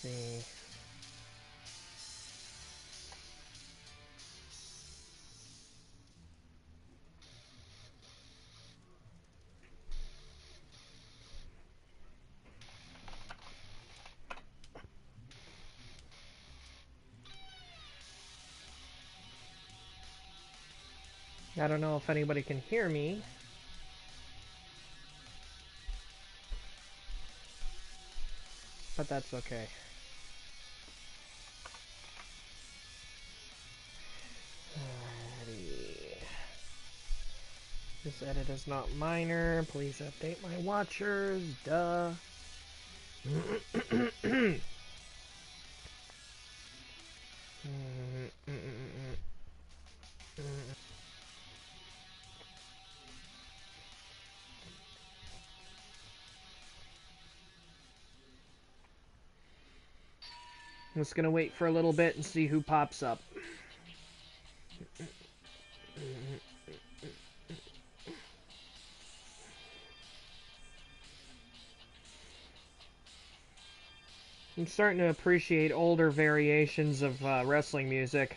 see. I don't know if anybody can hear me. But that's okay. Alrighty. This edit is not minor. Please update my watchers. Duh. I'm just gonna wait for a little bit and see who pops up. I'm starting to appreciate older variations of wrestling music.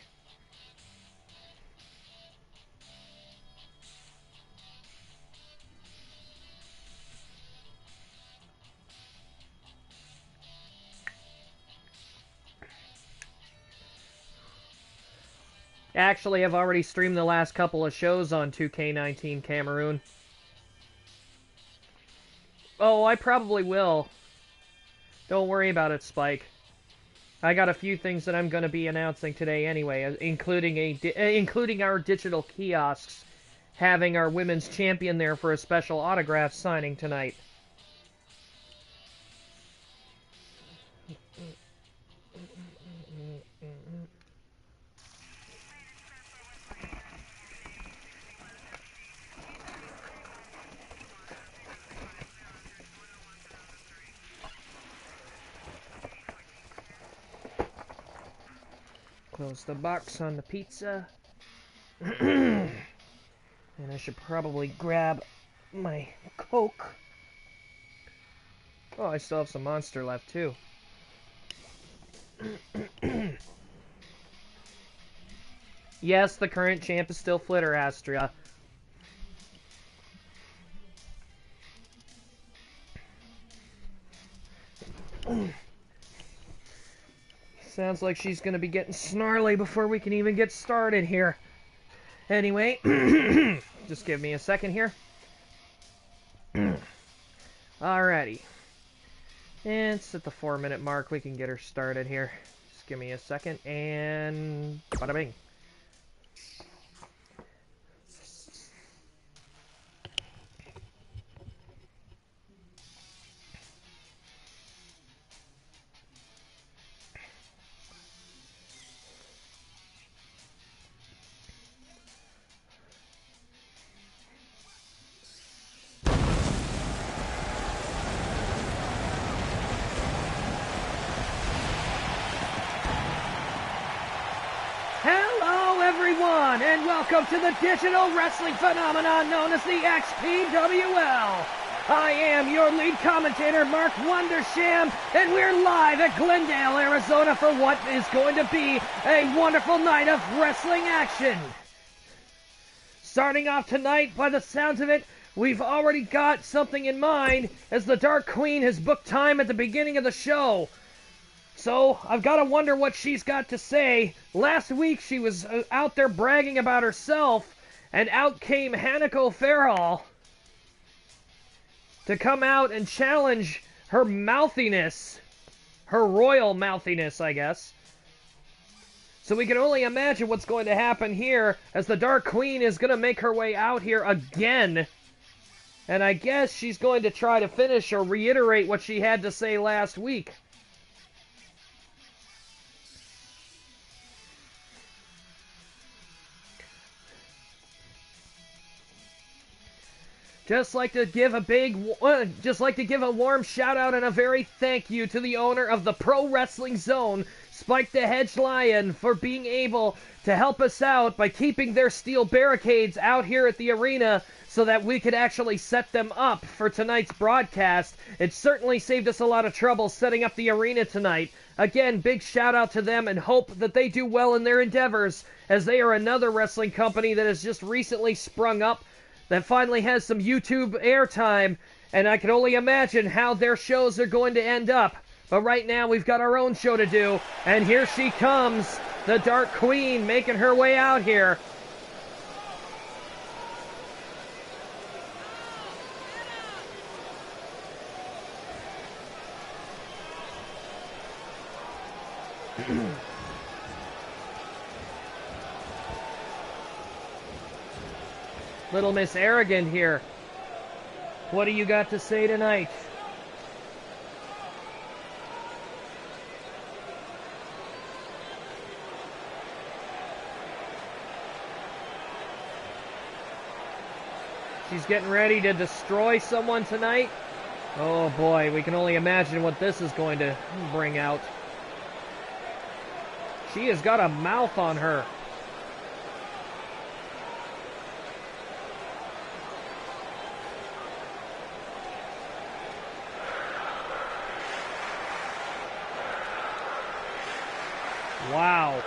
Actually, I've already streamed the last couple of shows on 2K19 Cameroon. Oh, I probably will. Don't worry about it, Spike. I got a few things that I'm going to be announcing today anyway, including our digital kiosks, having our women's champion there for a special autograph signing tonight. Close the box on the pizza. And I should probably grab my Coke. Oh, I still have some Monster left, too. Yes, the current champ is still Flitter Astria. Sounds like she's going to be getting snarly before we can even get started here. Anyway, just give me a second here. Alrighty. And it's at the 4-minute mark. We can get her started here. Just give me a second, and bada bing. And welcome to the digital wrestling phenomenon known as the XPWL. I am your lead commentator, Mark Wondersham, and we're live at Glendale, Arizona for what is going to be a wonderful night of wrestling action. Starting off tonight, by the sounds of it, we've already got something in mind, as the Dark Queen has booked time at the beginning of the show. So, I've got to wonder what she's got to say. Last week, she was out there bragging about herself, and out came Hanako Farrell to come out and challenge her mouthiness. Her royal mouthiness, I guess. So we can only imagine what's going to happen here, as the Dark Queen is going to make her way out here again. And I guess she's going to try to finish or reiterate what she had to say last week. Just like to give a warm shout out and a very thank you to the owner of the Pro Wrestling Zone, Spike the Hedge Lion, for being able to help us out by keeping their steel barricades out here at the arena so that we could actually set them up for tonight's broadcast. It certainly saved us a lot of trouble setting up the arena tonight. Again, big shout out to them and hope that they do well in their endeavors, as they are another wrestling company that has just recently sprung up that finally has some YouTube airtime, and I can only imagine how their shows are going to end up. But right now we've got our own show to do, and here she comes, the Dark Queen, making her way out here. Little Miss Arrogant here. What do you got to say tonight? She's getting ready to destroy someone tonight. Oh boy, we can only imagine what this is going to bring out. She has got a mouth on her. Wow.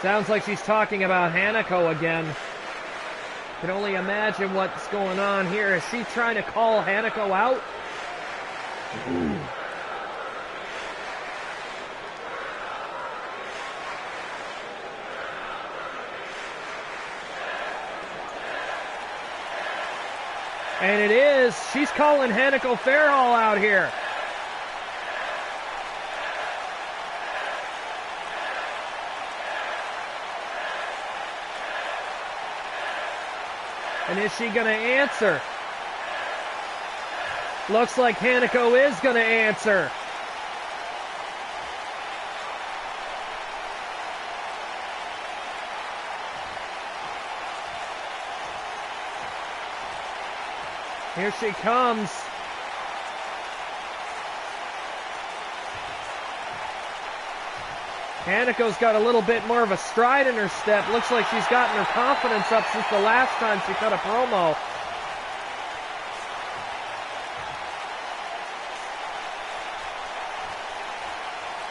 Sounds like she's talking about Hanako again. Can only imagine what's going on here. Is she trying to call Hanako out? And it is. She's calling Hanako Fairhall out here. And is she going to answer? Looks like Hanako is going to answer. Here she comes. Hanako's got a little bit more of a stride in her step. Looks like she's gotten her confidence up since the last time she cut a promo.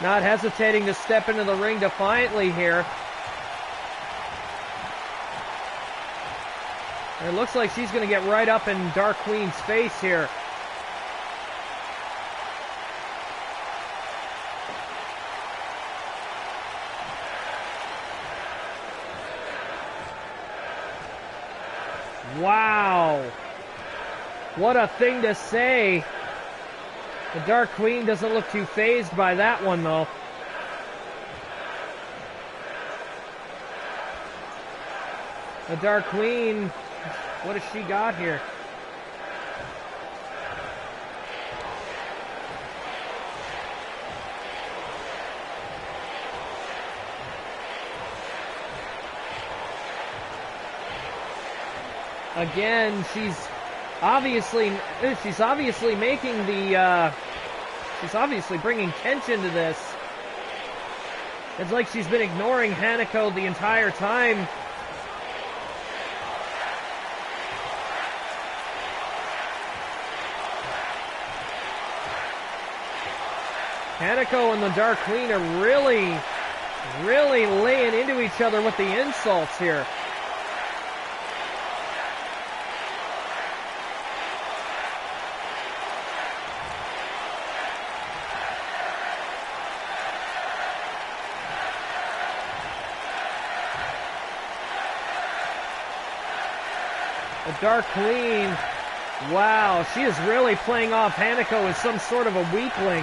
Not hesitating to step into the ring defiantly here. It looks like she's going to get right up in Dark Queen's face here. Wow. What a thing to say. The Dark Queen doesn't look too fazed by that one, though. The Dark Queen, what has she got here? Again, she's obviously making the she's obviously bringing tension to this. It's like she's been ignoring Hanako the entire time. Hanako and the Dark Queen are really laying into each other with the insults here. The Dark Queen, wow, she is really playing off Hanako as some sort of a weakling.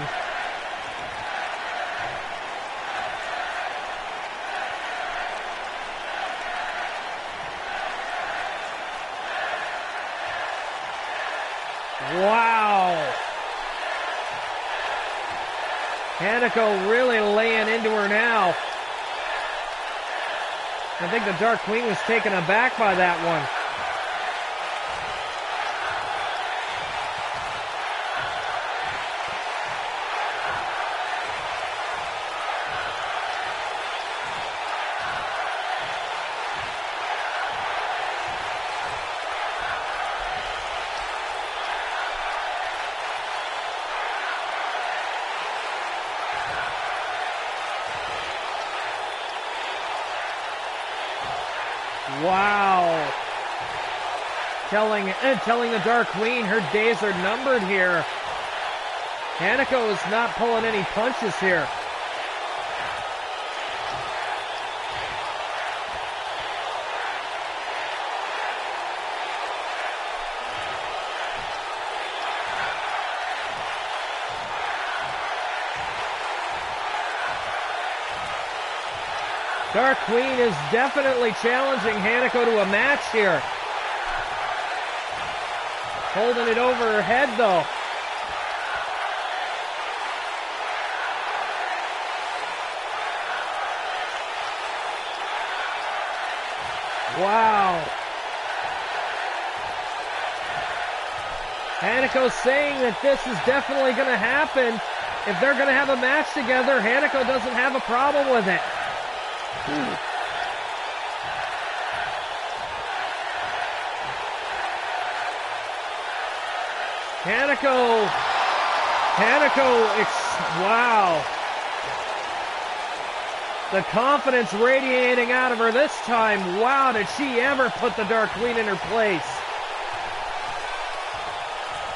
Wow. Hanako really laying into her now. I think the Dark Queen was taken aback by that one. Wow. Telling the Dark Queen her days are numbered here. Hanako is not pulling any punches here. Dark Queen is definitely challenging Hanako to a match here. Holding it over her head, though. Wow. Hanako's saying that this is definitely going to happen. If they're going to have a match together, Hanako doesn't have a problem with it. Hanako, wow. The confidence radiating out of her this time. Wow, did she ever put the Dark Queen in her place.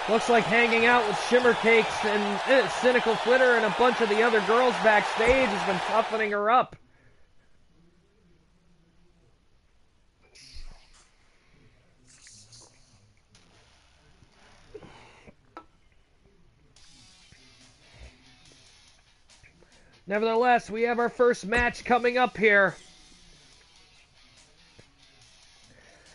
Looks like hanging out with Shimmer Cakes and Cynical Flitter and a bunch of the other girls backstage has been toughening her up. Nevertheless, we have our first match coming up here.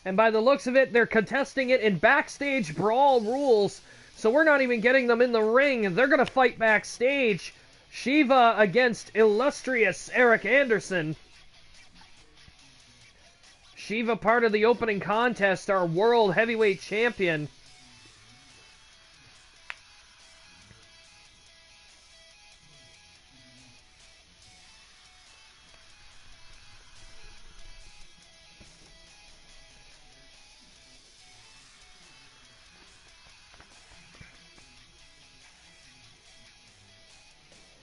And by the looks of it, they're contesting it in backstage brawl rules. So we're not even getting them in the ring. They're going to fight backstage. Shiva against illustrious Eric Anderson. Shiva, part of the opening contest, our World Heavyweight Champion.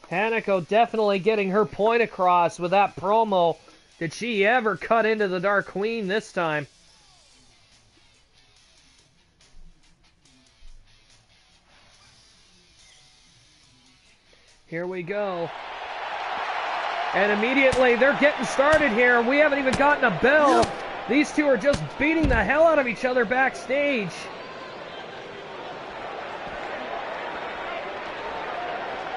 Hanako definitely getting her point across with that promo. Did she ever cut into the Dark Queen this time? Here we go. And immediately they're getting started here. We haven't even gotten a bell. These two are just beating the hell out of each other backstage.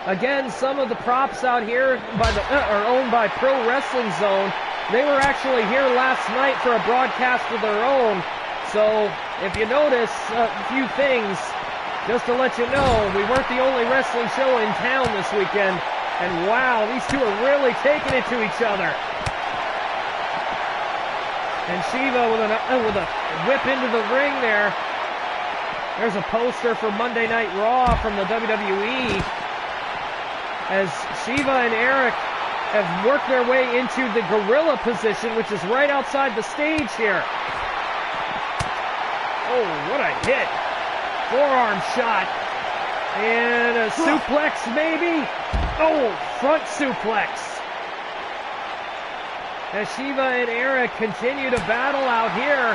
Again, some of the props out here are owned by Pro Wrestling Zone. They were actually here last night for a broadcast of their own. So, if you notice a few things, just to let you know, we weren't the only wrestling show in town this weekend. And wow, these two are really taking it to each other. And Shiva with a whip into the ring there. There's a poster for Monday Night Raw from the WWE. As Shiva and Eric have worked their way into the gorilla position, which is right outside the stage here. Oh, what a hit. Forearm shot. And a suplex, maybe? Oh, front suplex. As Shiva and Eric continue to battle out here.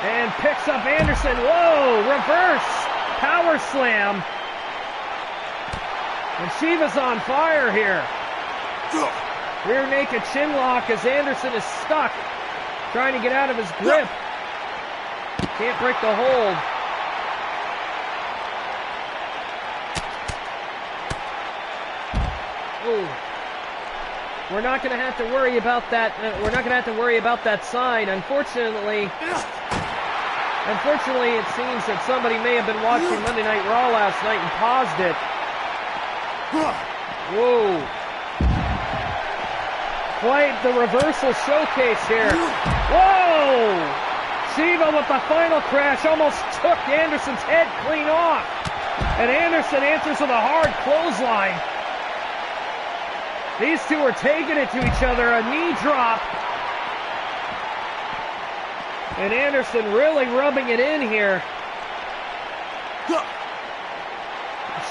And picks up Anderson. Whoa, reverse power slam. And Shiva's on fire here. Rear naked chin lock as Anderson is stuck. Trying to get out of his grip. Can't break the hold. Ooh. We're not going to have to worry about that. We're not going to have to worry about that sign. Unfortunately, it seems that somebody may have been watching Monday Night Raw last night and paused it. Whoa. Quite the reversal showcase here. Whoa! Shiva with the final crash almost took Anderson's head clean off. And Anderson answers with a hard clothesline. These two are taking it to each other. A knee drop. And Anderson really rubbing it in here.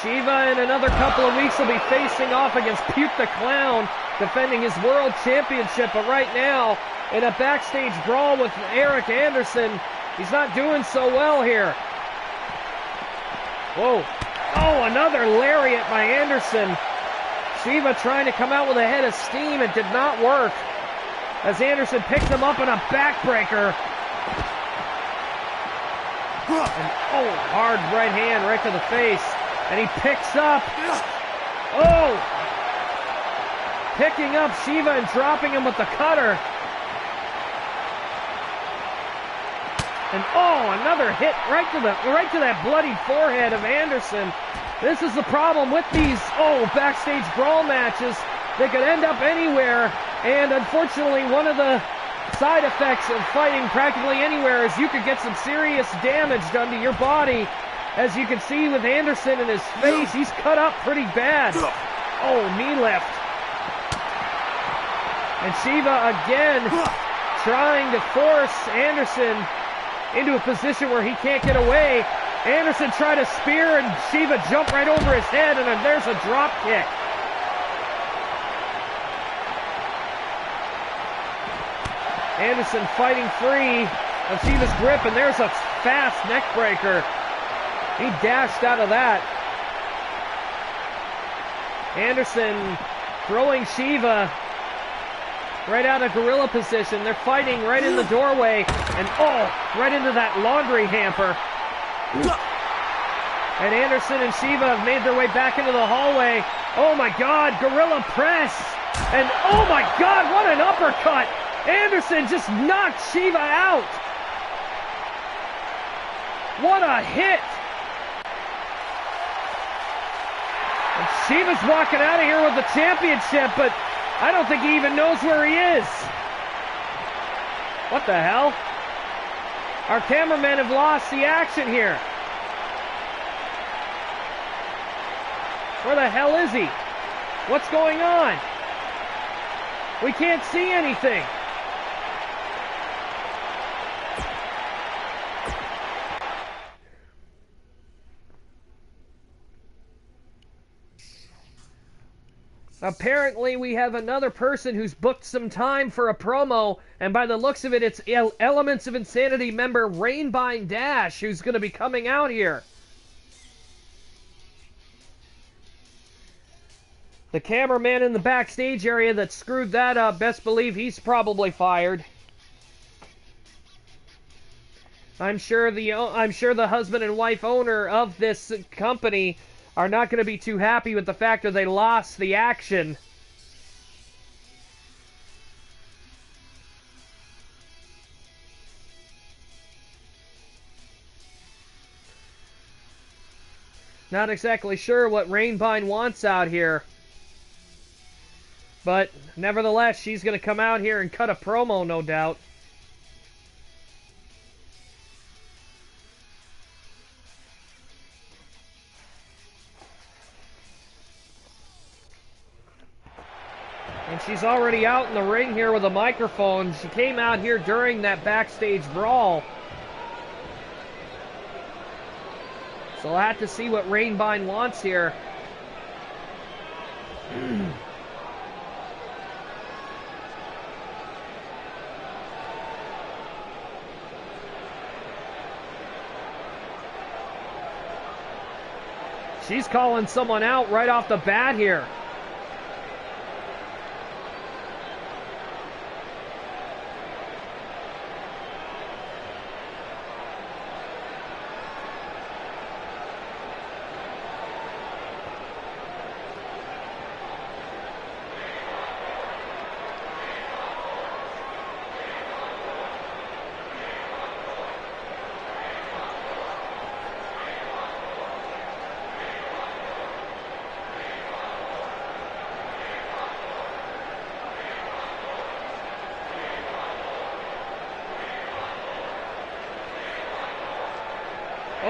Shiva in another couple of weeks will be facing off against Puke the Clown, defending his world championship. But right now, in a backstage brawl with Eric Anderson, he's not doing so well here. Whoa. Oh, another lariat by Anderson. Shiva trying to come out with a head of steam. It did not work, as Anderson picked him up in a backbreaker. And, oh, hard right hand right to the face. And he picks up. Oh! Picking up Shiva and dropping him with the cutter. And oh, another hit right to that bloody forehead of Anderson. This is the problem with these backstage brawl matches. They could end up anywhere, and unfortunately, one of the side effects of fighting practically anywhere is you could get some serious damage done to your body. As you can see with Anderson in his face, he's cut up pretty bad. Oh, knee lift. And Shiva again trying to force Anderson into a position where he can't get away. Anderson tried to spear, and Shiva jumped right over his head, and then there's a drop kick. Anderson fighting free of Shiva's grip, and there's a fast neck breaker. He dashed out of that. Anderson throwing Shiva right out of gorilla position. They're fighting right in the doorway, and right into that laundry hamper. And Anderson and Shiva have made their way back into the hallway. Oh my God, gorilla press. And oh my God, what an uppercut. Anderson just knocked Shiva out. What a hit. And Shiva's walking out of here with the championship, but I don't think he even knows where he is. What the hell? Our cameramen have lost the action here. Where the hell is he? What's going on? We can't see anything. Apparently, we have another person who's booked some time for a promo, and by the looks of it, it's Elements of Insanity member Rainbind Dash who's going to be coming out here. The cameraman in the backstage area that screwed that up, best believe he's probably fired. I'm sure the husband and wife owner of this company are not going to be too happy with the fact that they lost the action. Not exactly sure what Rainbind wants out here. But nevertheless, she's going to come out here and cut a promo, no doubt. And she's already out in the ring here with a microphone. She came out here during that backstage brawl. So we'll have to see what Rainbind wants here. She's calling someone out right off the bat here.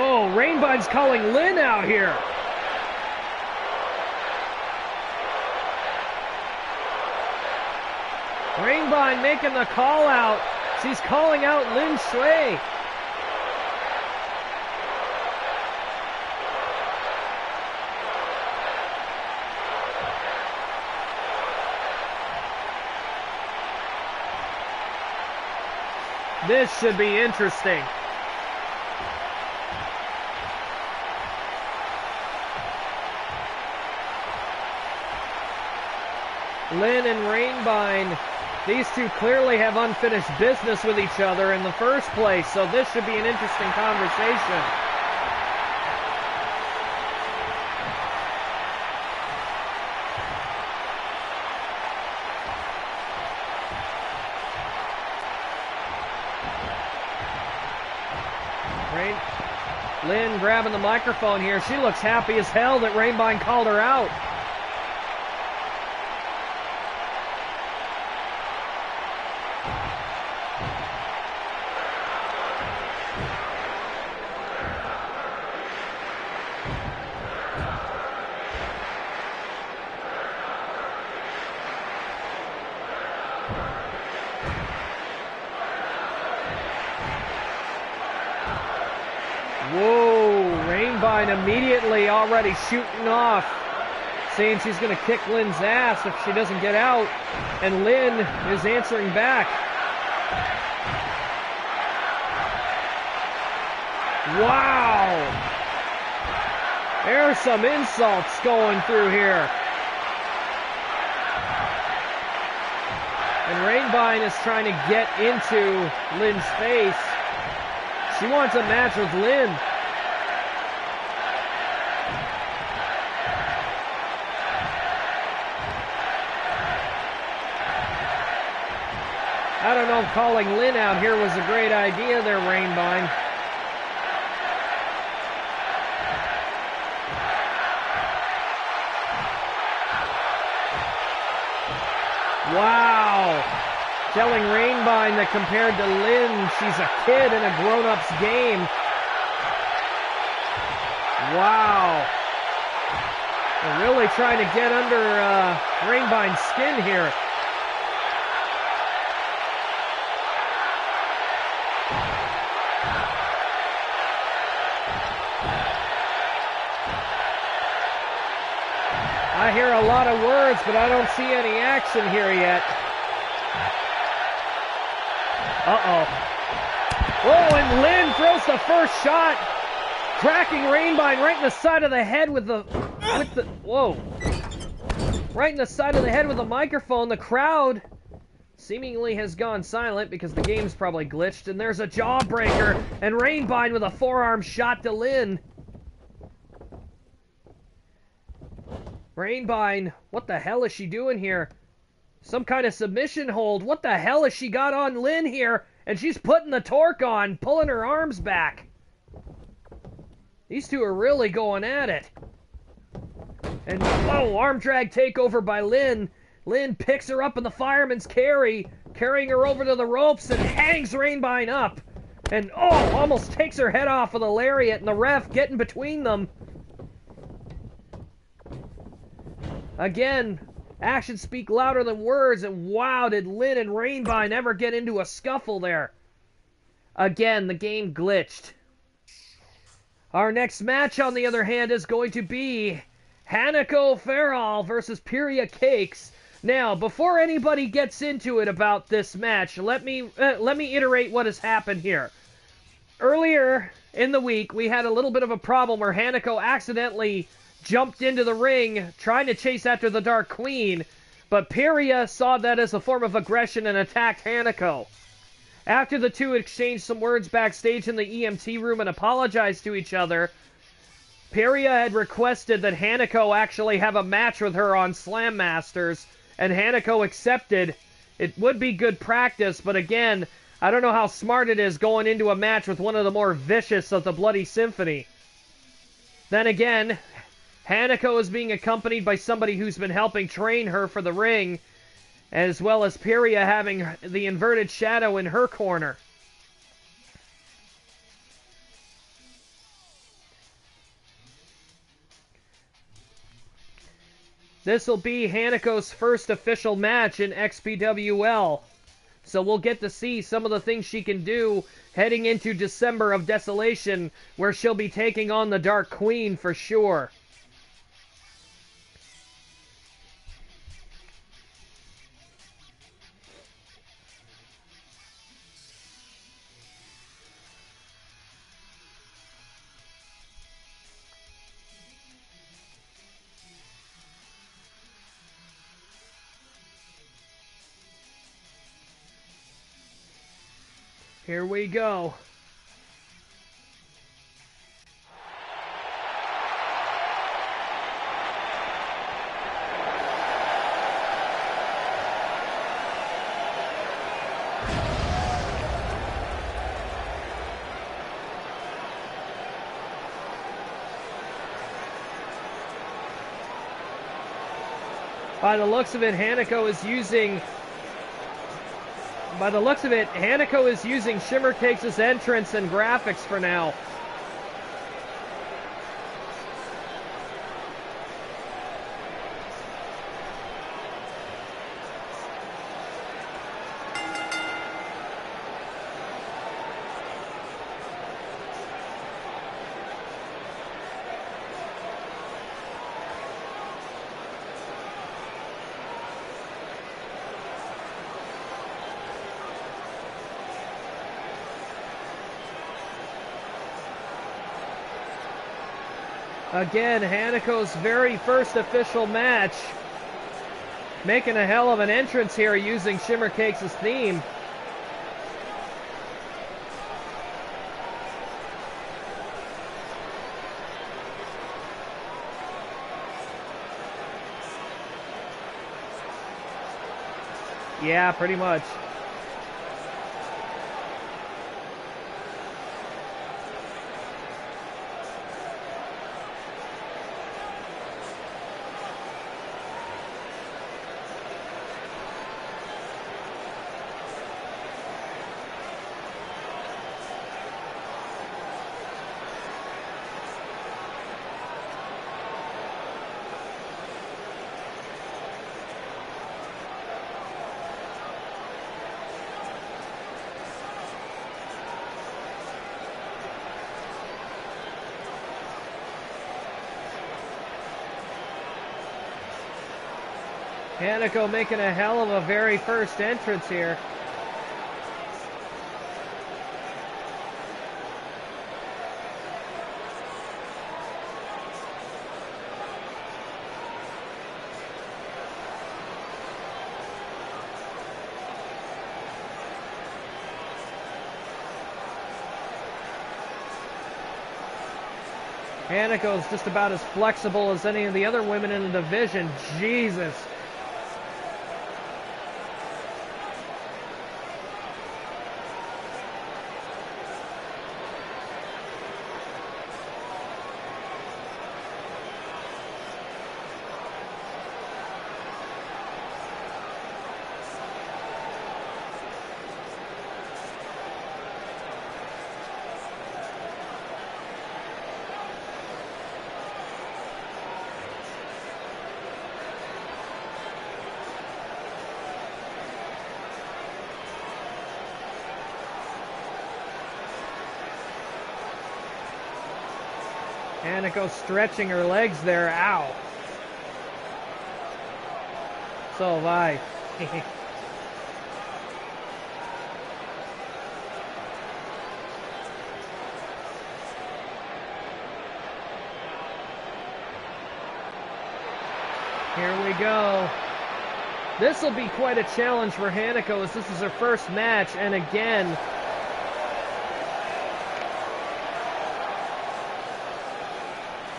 Oh, Rainbind's calling Lynn out here. Rainbind making the call out. She's calling out Lynn Shui. This should be interesting. Lynn and Rainbine, these two clearly have unfinished business with each other in the first place, so this should be an interesting conversation. Lynn grabbing the microphone here. She looks happy as hell that Rainbine called her out. Whoa, Rainbine immediately already shooting off, saying she's going to kick Lynn's ass if she doesn't get out, and Lynn is answering back. Wow! There's some insults going through here. And Rainbine is trying to get into Lynn's face. She wants a match with Lynn. I don't know if calling Lynn out here was a great idea there, Rainbine. Wow. Telling Rainbine that compared to Lynn, she's a kid in a grown-up's game. Wow. They're really trying to get under Rainbine's skin here. I hear a lot of words, but I don't see any action here yet. Uh-oh. Oh, and Lynn throws the first shot, cracking Rainbine right in the side of the head with the whoa. Right in the side of the head with the microphone. The crowd seemingly has gone silent because the game's probably glitched, and there's a jawbreaker, and Rainbine with a forearm shot to Lynn. Rainbine, what the hell is she doing here? Some kind of submission hold. What the hell has she got on Lynn here? And she's putting the torque on, pulling her arms back. These two are really going at it. And, whoa, arm drag takeover by Lynn. Lynn picks her up in the fireman's carry, carrying her over to the ropes and hangs Rainbine up. And, oh, almost takes her head off with a lariat, and the ref getting between them. Again, actions speak louder than words, and wow, did Lynn and Rainbine ever get into a scuffle there. Again, the game glitched. Our next match, on the other hand, is going to be Hanako Farrell versus Piria Cakes. Now, before anybody gets into it about this match, let me iterate what has happened here. Earlier in the week, we had a little bit of a problem where Hanako accidentally jumped into the ring trying to chase after the Dark Queen, but Piria saw that as a form of aggression and attacked Hanako. After the two exchanged some words backstage in the EMT room and apologized to each other, Piria had requested that Hanako actually have a match with her on SlamMasters, and Hanako accepted. It would be good practice, but again, I don't know how smart it is going into a match with one of the more vicious of the Bloody Symphony. Then again, Hanako is being accompanied by somebody who's been helping train her for the ring, as well as Piria having the inverted shadow in her corner. This will be Hanako's first official match in XPWL, so we'll get to see some of the things she can do heading into December of Desolation, where she'll be taking on the Dark Queen for sure. Here we go. By the looks of it, Hanako is using Shimmer Cakes' entrance and graphics for now. Again, Hanako's very first official match. Making a hell of an entrance here using Shimmer Cakes' theme. Yeah, pretty much. Hanako making a hell of a very first entrance here. Hanako's just about as flexible as any of the other women in the division. Jesus. Hanako stretching her legs there. Ow. So have I. Here we go. This will be quite a challenge for Hanako as this is her first match, and again,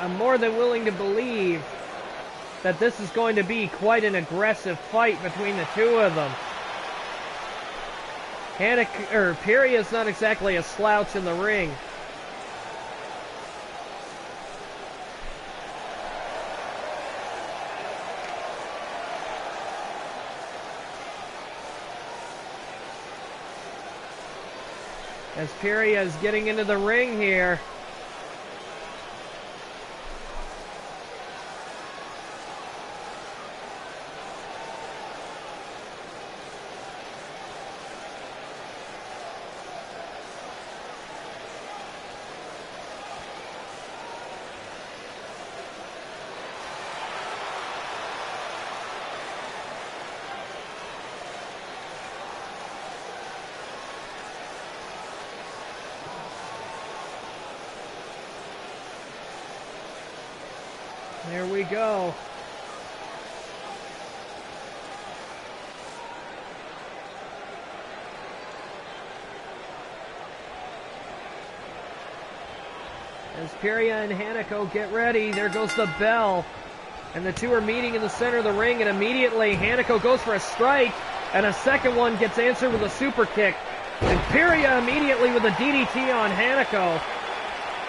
I'm more than willing to believe that this is going to be quite an aggressive fight between the two of them. Piria's not exactly a slouch in the ring. As Piria is getting into the ring here. There we go. As Piria and Hanako get ready, there goes the bell. And the two are meeting in the center of the ring, and immediately Hanako goes for a strike, and a second one gets answered with a super kick. And Piria immediately with a DDT on Hanako.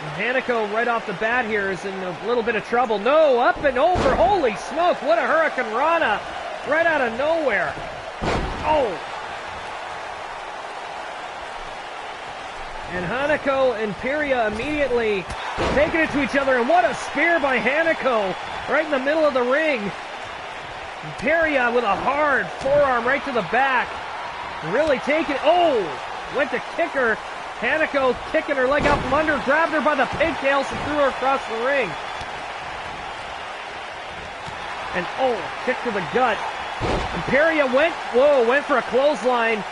And Hanako right off the bat here is in a little bit of trouble. No, up and over. Holy smoke, what a Hurricane Rana right out of nowhere. Oh. And Hanako and Piria immediately taking it to each other, and what a spear by Hanako right in the middle of the ring. And Piria with a hard forearm right to the back. Really taking it. Oh, went to kick her. Hanako kicking her leg out from under, grabbed her by the pigtails and threw her across the ring. And oh, kick to the gut. And Piria went for a clothesline.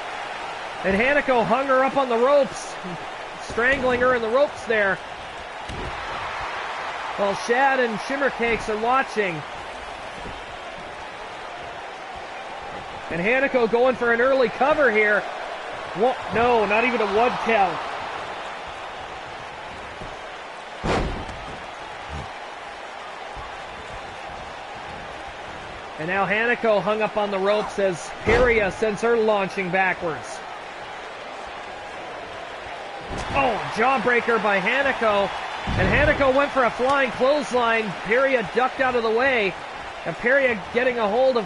And Hanako hung her up on the ropes, strangling her in the ropes there. While Shad and Shimmercakes are watching. And Hanako going for an early cover here. No, not even a 1 count. And now Hanako hung up on the ropes as Piria sends her launching backwards. Oh, jawbreaker by Hanako. And Hanako went for a flying clothesline. Piria ducked out of the way. And Piria getting a hold of,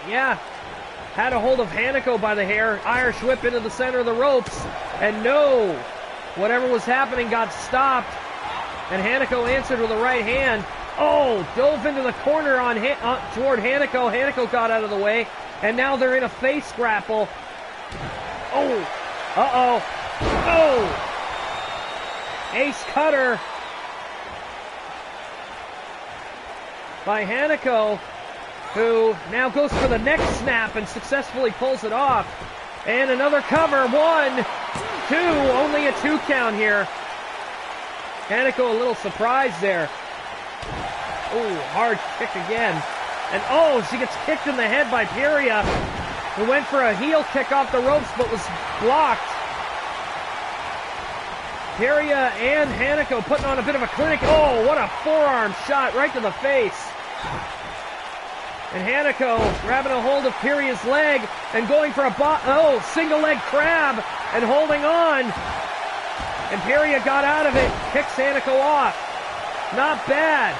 had a hold of Hanako by the hair. Irish whip into the center of the ropes. And no, whatever was happening got stopped. And Hanako answered with a right hand. Oh, dove into the corner on toward Hanako. Hanako got out of the way. And now they're in a face grapple. Oh, uh-oh. Oh! Ace cutter by Hanako, who now goes for the neck snap and successfully pulls it off. And another cover. 1, 2, only a 2 count here. Hanako a little surprised there. Oh, hard kick again. And oh, she gets kicked in the head by Piria, who went for a heel kick off the ropes but was blocked. Piria and Hanako putting on a bit of a clinic. Oh, what a forearm shot right to the face. And Hanako grabbing a hold of Piria's leg and going for a single leg crab and holding on. And Piria got out of it, kicks Hanako off. Not bad.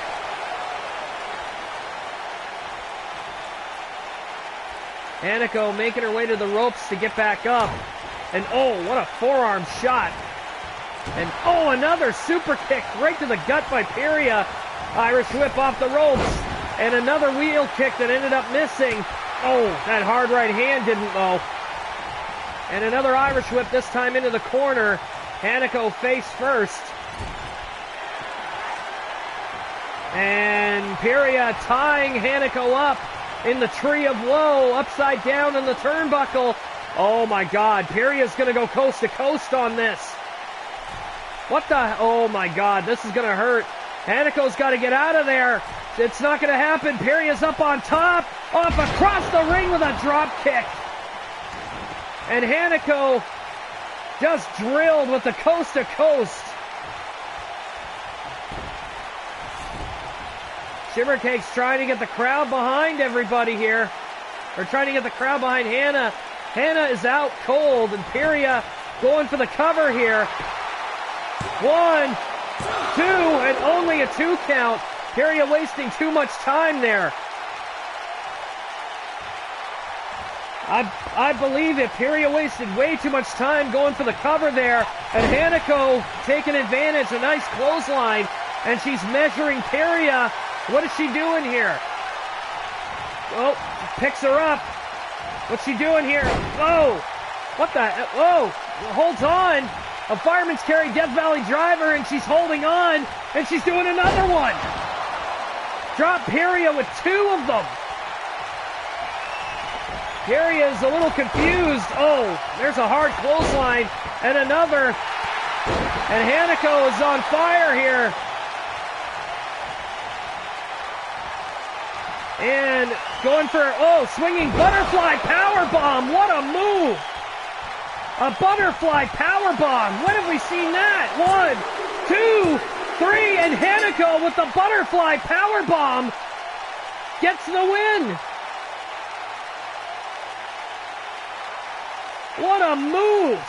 Hanako making her way to the ropes to get back up. And oh, what a forearm shot. And oh, another super kick right to the gut by Piria. Irish whip off the ropes. And another wheel kick that ended up missing. Oh, that hard right hand didn't go. And another Irish whip, this time into the corner. Hanako face first. And Piria tying Hanako up in the tree of woe, upside down in the turnbuckle. Oh my God, Piria's gonna go coast to coast on this. What the? Oh my God, this is gonna hurt. Hanako's got to get out of there. It's not gonna happen. Piria's up on top, off across the ring with a drop kick. And Hanako just drilled with the coast to coast. Shimmercake's trying to get the crowd behind everybody here. Or trying to get the crowd behind Hannah. Hannah is out cold, and Piria going for the cover here. 1, 2, and only a 2 count. Piria wasting too much time there. I believe it. Piria wasted way too much time going for the cover there. And Hanako taking advantage. A nice clothesline. And she's measuring Piria. What is she doing here? Oh, picks her up. What's she doing here? Oh, what the? Oh, holds on. A fireman's carry Death Valley driver, and she's holding on, and she's doing another one. Drop Piria with 2 of them. Piria is a little confused. Oh, there's a hard clothesline, and another. And Hanako is on fire here. And going for, swinging butterfly powerbomb. What a move. A butterfly powerbomb. When have we seen that? 1, 2, 3, and Hanako with the butterfly powerbomb gets the win. What a move.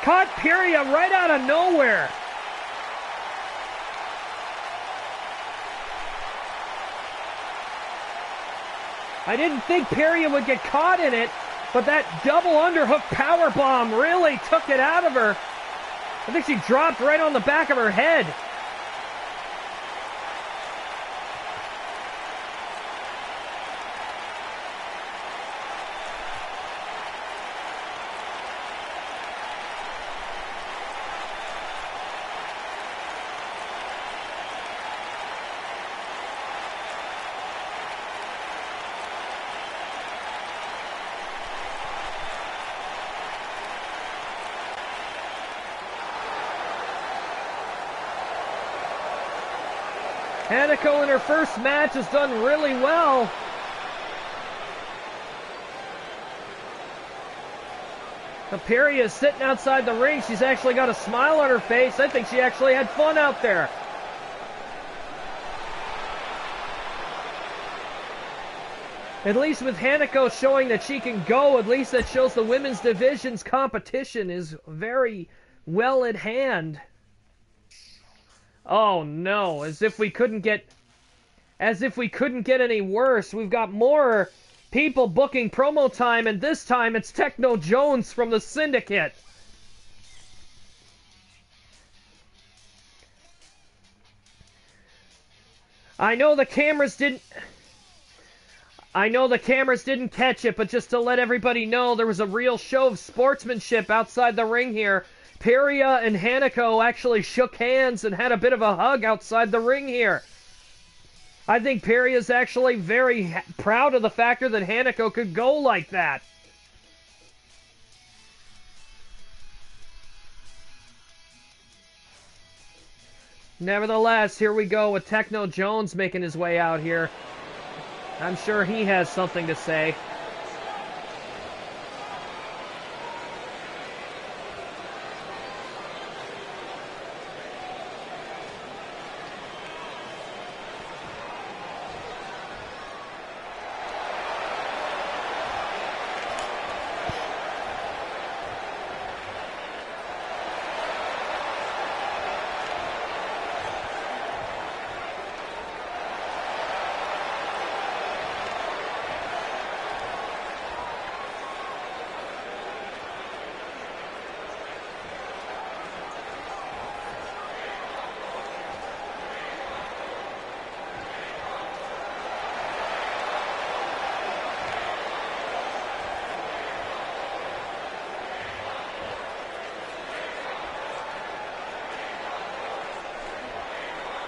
Caught Piria right out of nowhere. I didn't think Piria would get caught in it, but that double underhook powerbomb really took it out of her. I think she dropped right on the back of her head. Hanako in her first match has done really well. Piria is sitting outside the ring. She's actually got a smile on her face. I think she actually had fun out there. At least with Hanako showing that she can go, at least that shows the women's division's competition is very well at hand. Oh no, as if we couldn't get any worse. We've got more people booking promo time, and this time it's Techno Jones from the Syndicate. I know the cameras didn't catch it, but just to let everybody know, there was a real show of sportsmanship outside the ring here. Piria and Hanako actually shook hands and had a bit of a hug outside the ring here. I think Piria's actually very proud of the fact that Hanako could go like that. Nevertheless, here we go with Techno Jones making his way out here. I'm sure he has something to say.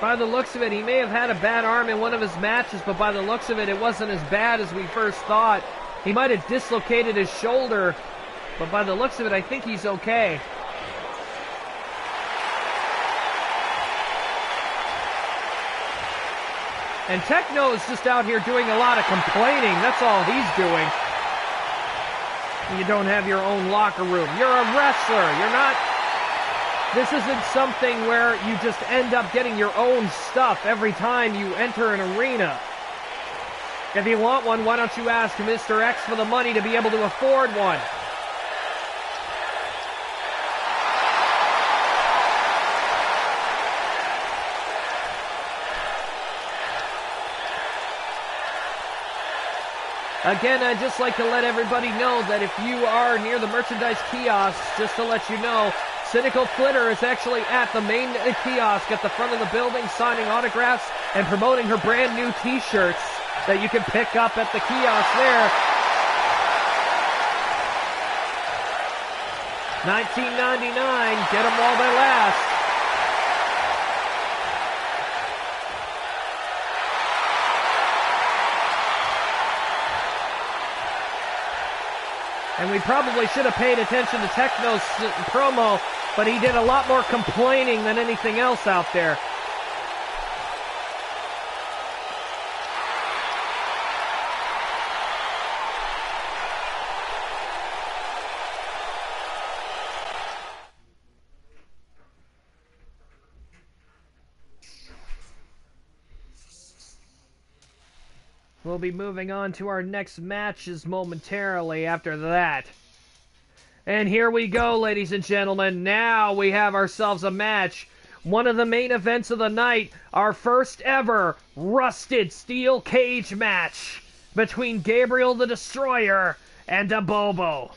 By the looks of it, he may have had a bad arm in one of his matches, but by the looks of it, it wasn't as bad as we first thought. He might have dislocated his shoulder, but by the looks of it, I think he's okay. And Techno is just out here doing a lot of complaining. That's all he's doing. You don't have your own locker room. You're a wrestler. You're not... This isn't something where you just end up getting your own stuff every time you enter an arena. If you want one, why don't you ask Mr. X for the money to be able to afford one? Again, I'd just like to let everybody know that if you are near the merchandise kiosks, just to let you know, Cynical Flitter is actually at the main kiosk at the front of the building signing autographs and promoting her brand new t-shirts that you can pick up at the kiosk there. 19.99, get them while they last. And we probably should have paid attention to Techno's promo, but he did a lot more complaining than anything else out there. We'll be moving on to our next matches momentarily after that. And here we go, ladies and gentlemen. Now we have ourselves a match. One of the main events of the night. Our first ever rusted steel cage match between Gabriel the Destroyer and Abobo.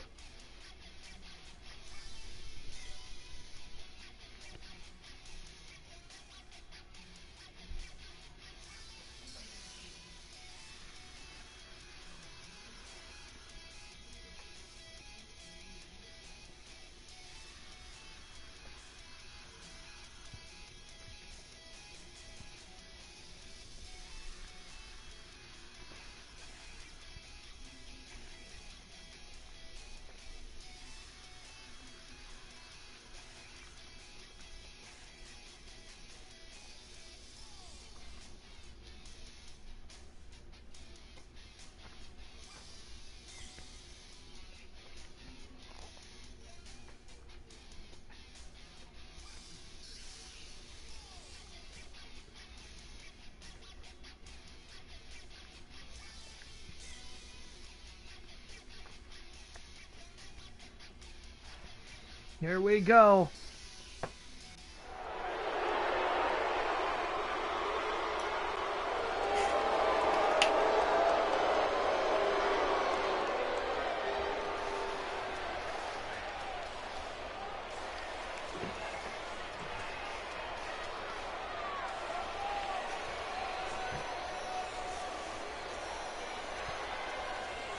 Here we go.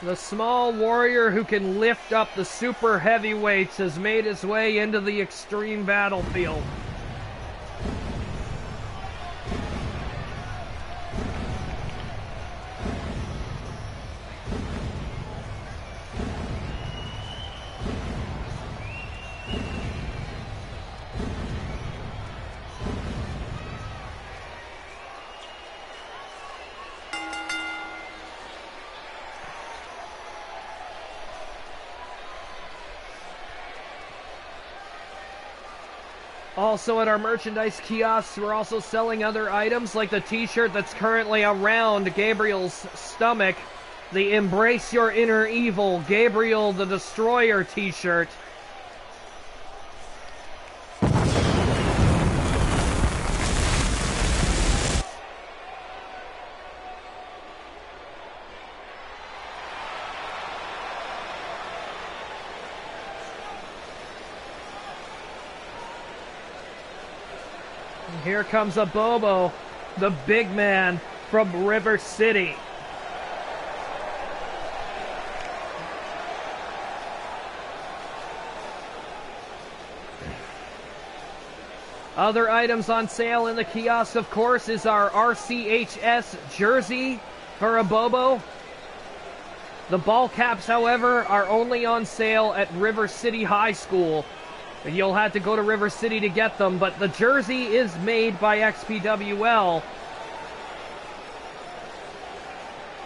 The small warrior who can lift up the super heavyweights has made his way into the extreme battlefield. Also at our merchandise kiosks, we're also selling other items like the t-shirt that's currently around Gabriel's stomach, the Embrace Your Inner Evil Gabriel the Destroyer t-shirt. Here comes Abobo, the big man from River City. Other items on sale in the kiosk, of course, is our RCHS jersey for Abobo. The ball caps, however, are only on sale at River City High School. You'll have to go to River City to get them, but the jersey is made by XPWL.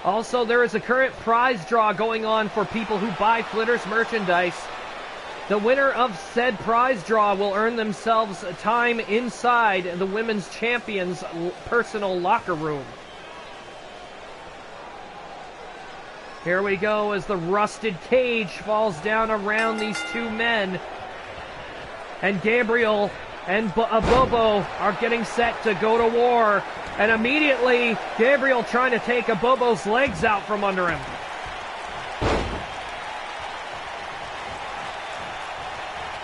Also, there is a current prize draw going on for people who buy Flitters merchandise. The winner of said prize draw will earn themselves time inside the women's champion's personal locker room. Here we go as the rusted cage falls down around these two men. And Gabriel and Abobo are getting set to go to war. And immediately, Gabriel trying to take Abobo's legs out from under him.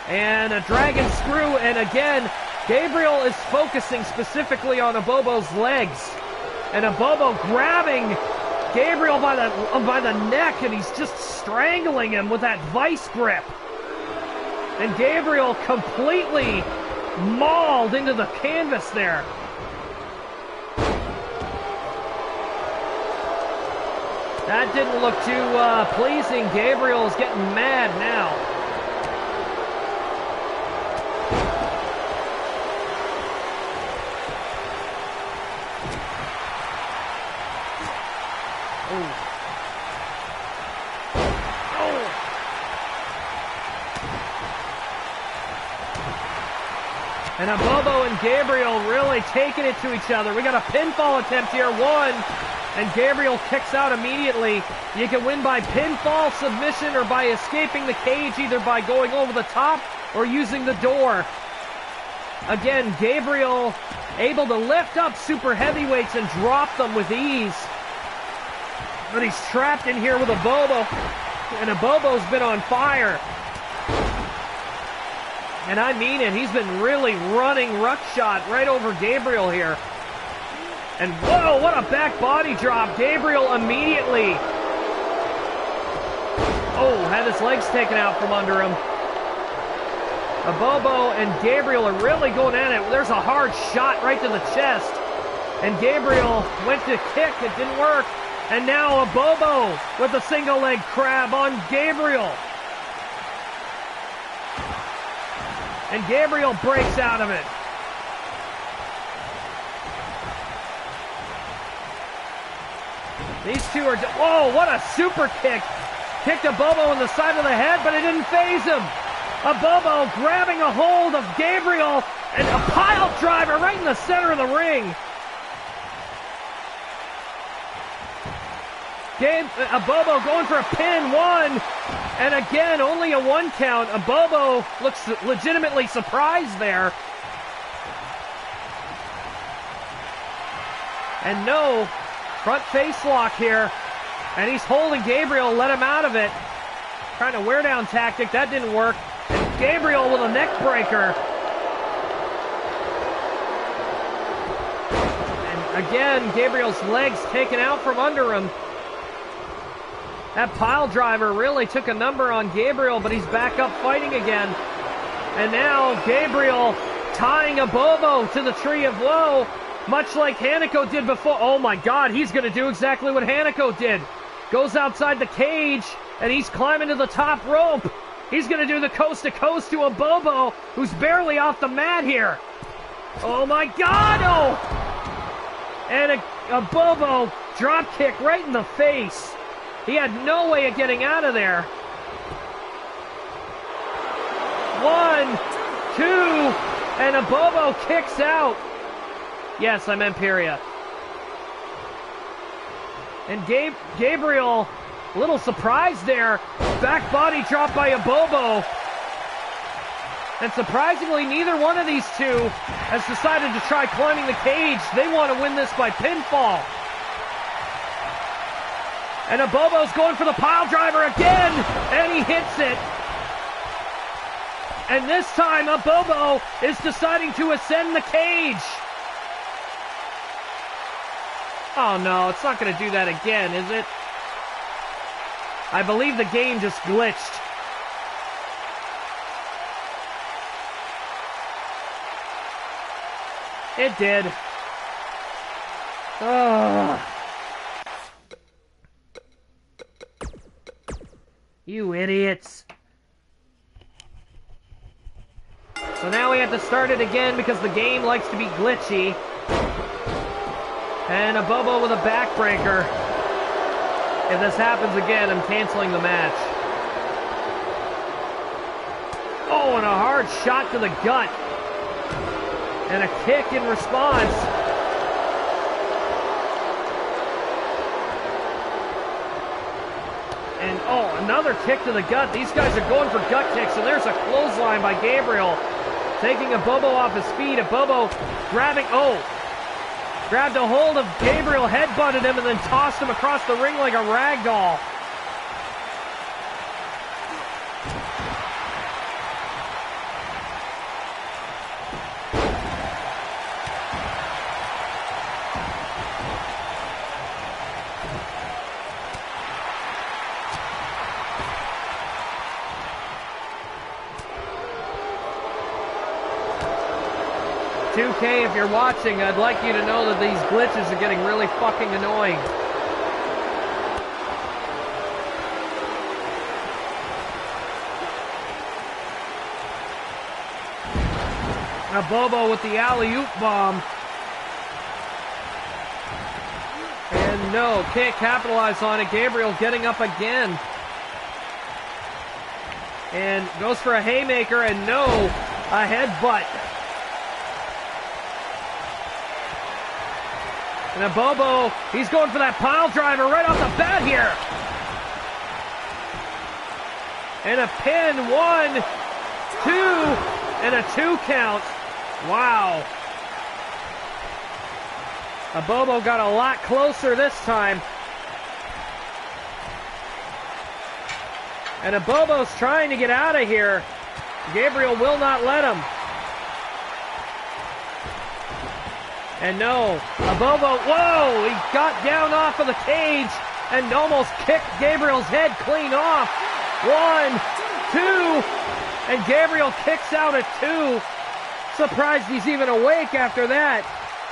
And a dragon screw, and again, Gabriel is focusing specifically on Abobo's legs. And Abobo grabbing Gabriel by the neck, and he's just strangling him with that vice grip. And Gabriel completely mauled into the canvas there. That didn't look too pleasing. Gabriel is getting mad now. Oh. And Abobo and Gabriel really taking it to each other. We got a pinfall attempt here. 1, And Gabriel kicks out immediately. You can win by pinfall, submission, or by escaping the cage, either by going over the top or using the door. Again, Gabriel able to lift up super heavyweights and drop them with ease. But he's trapped in here with a Bobo. And a Bobo's been on fire. And I mean it, he's been really running ruckshot right over Gabriel here. And whoa, what a back body drop. Gabriel immediately. Oh, had his legs taken out from under him. Bobo and Gabriel are really going at it. There's a hard shot right to the chest. And Gabriel went to kick, it didn't work. And now Bobo with a single leg crab on Gabriel. And Gabriel breaks out of it. These two are... Oh, what a super kick. Kicked Bobo in the side of the head, but it didn't faze him. Bobo grabbing a hold of Gabriel and a pile driver right in the center of the ring. Bobo going for a pin, one. And again, only a one count. Bobo looks legitimately surprised there. And no front face lock here. And he's holding Gabriel, let him out of it. Trying to wear down tactic, that didn't work. And Gabriel with a neck breaker. And again, Gabriel's legs taken out from under him. That pile driver really took a number on Gabriel, but he's back up fighting again. And now Gabriel tying a Bobo to the tree of woe, much like Hanako did before. Oh my God, he's going to do exactly what Hanako did. Goes outside the cage, and he's climbing to the top rope. He's going to do the coast to coast to a Bobo, who's barely off the mat here. Oh my God, oh! And a Bobo drop kick right in the face. He had no way of getting out of there. 1, 2, and a Bobo kicks out. Yes, I meant Pyria. And Gabriel, a little surprised there. Back body drop by a Bobo. And surprisingly, neither one of these two has decided to try climbing the cage. They want to win this by pinfall. And a Bobo's going for the pile driver again, and he hits it. And this time, a Bobo is deciding to ascend the cage. Oh no, it's not going to do that again, is it? I believe the game just glitched. It did. Ugh. You idiots. So now we have to start it again because the game likes to be glitchy. And a Bobo with a backbreaker. If this happens again, I'm canceling the match. Oh, and a hard shot to the gut. And a kick in response. And, oh, another kick to the gut. These guys are going for gut kicks, and there's a clothesline by Gabriel. Taking a Bobo off his feet. A Bobo grabbing, grabbed a hold of Gabriel, headbutted him, and then tossed him across the ring like a rag doll. if you're watching, I'd like you to know that these glitches are getting really fucking annoying. Now Bobo with the alley-oop bomb. And no, can't capitalize on it. Gabriel getting up again. And goes for a haymaker, and no, a headbutt. And a Bobo, he's going for that pile driver right off the bat here. And a pin, 1, 2, and a 2 count. Wow. A Bobo got a lot closer this time. And a Bobo's trying to get out of here. Gabriel will not let him. And no, a Bobo, whoa, he got down off of the cage and almost kicked Gabriel's head clean off. 1, 2, and Gabriel kicks out at 2. Surprised he's even awake after that.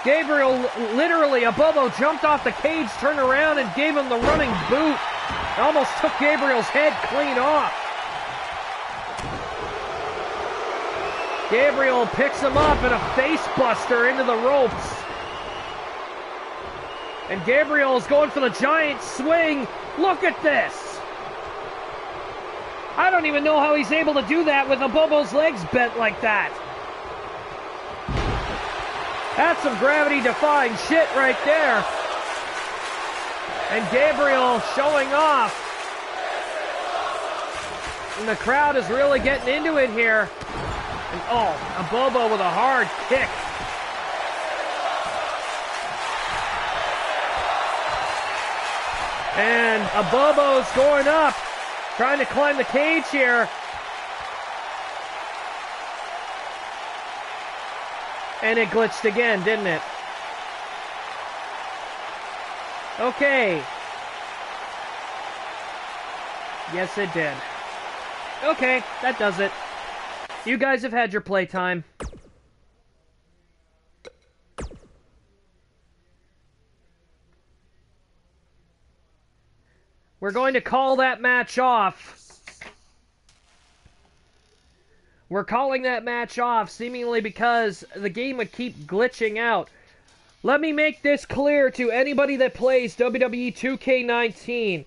Gabriel, literally, a Bobo jumped off the cage, turned around, and gave him the running boot. Almost took Gabriel's head clean off. Gabriel picks him up in a face buster into the ropes. And Gabriel is going for the giant swing. Look at this. I don't even know how he's able to do that with a Bobo's legs bent like that. That's some gravity-defying shit right there. And Gabriel showing off. And the crowd is really getting into it here. And oh, a Bobo with a hard kick. And a Bobo's going up, trying to climb the cage here. And it glitched again, didn't it? Okay. Yes, it did. Okay, that does it. You guys have had your playtime. We're going to call that match off. We're calling that match off seemingly because the game would keep glitching out. Let me make this clear to anybody that plays WWE 2K19.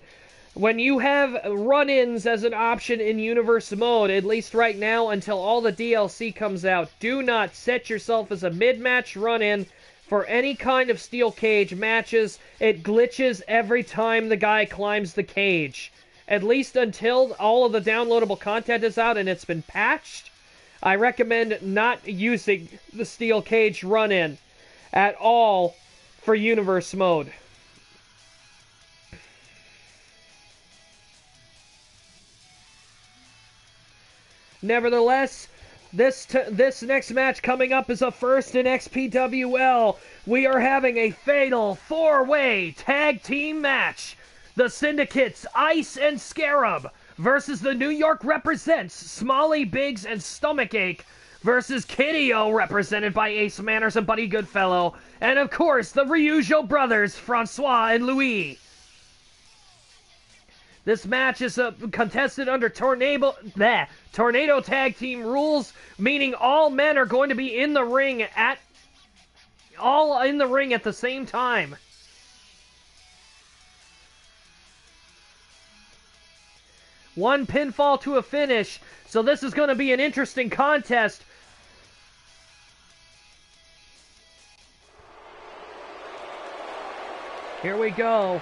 When you have run-ins as an option in Universe Mode, at least right now until all the DLC comes out, do not set yourself as a mid-match run-in for any kind of steel cage matches. It glitches every time the guy climbs the cage. At least until all of the downloadable content is out and it's been patched, I recommend not using the steel cage run-in at all for Universe Mode. Nevertheless, this next match coming up is a first in XPWL. We are having a fatal 4-way tag team match. The Syndicates, Ice and Scarab, versus the New York Represents, Smalley, Biggs, and Stomachache, versus Kitty-O, represented by Ace Manners and Buddy Goodfellow, and of course, the Ryujo brothers, Francois and Louis. This match is contested under Tornado Tag Team rules, meaning all men are going to be in the ring at the same time. One pinfall to a finish, so this is going to be an interesting contest. Here we go.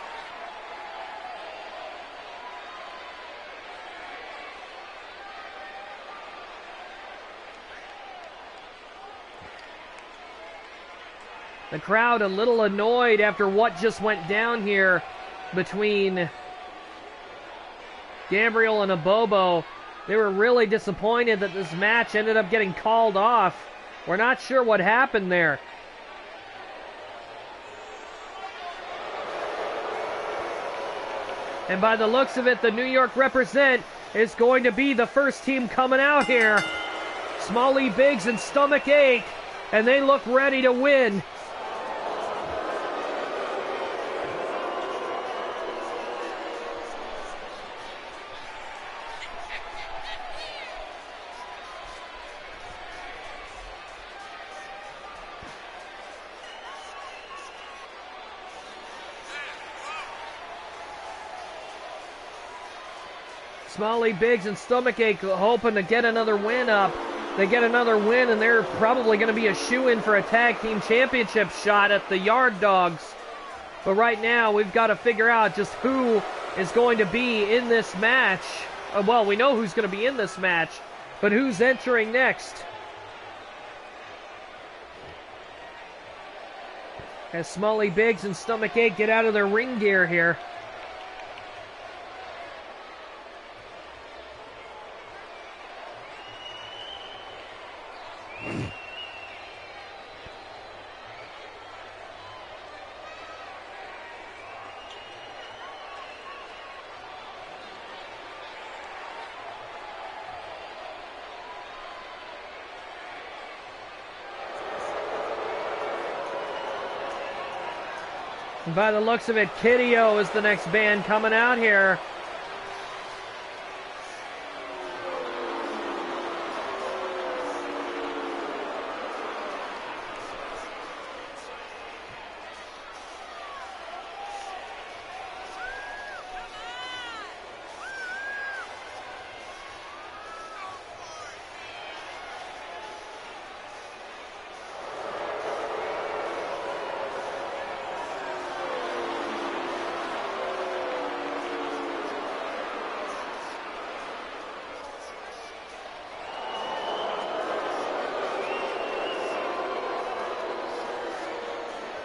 The crowd a little annoyed after what just went down here between Gabriel and a Bobo. They were really disappointed that this match ended up getting called off. We're not sure what happened there. And by the looks of it, the New York Represent is going to be the first team coming out here. Smalley, Biggs, and Stomachache, and they look ready to win. Smalley, Biggs, and Stomachache hoping to get another win up. They get another win, and they're probably going to be a shoo-in for a tag team championship shot at the Yard Dogs. But right now, we've got to figure out just who is going to be in this match. Well, we know who's going to be in this match, but who's entering next? As Smalley Biggs and Stomach Ache get out of their ring gear here. And by the looks of it, Kid-O is the next band coming out here.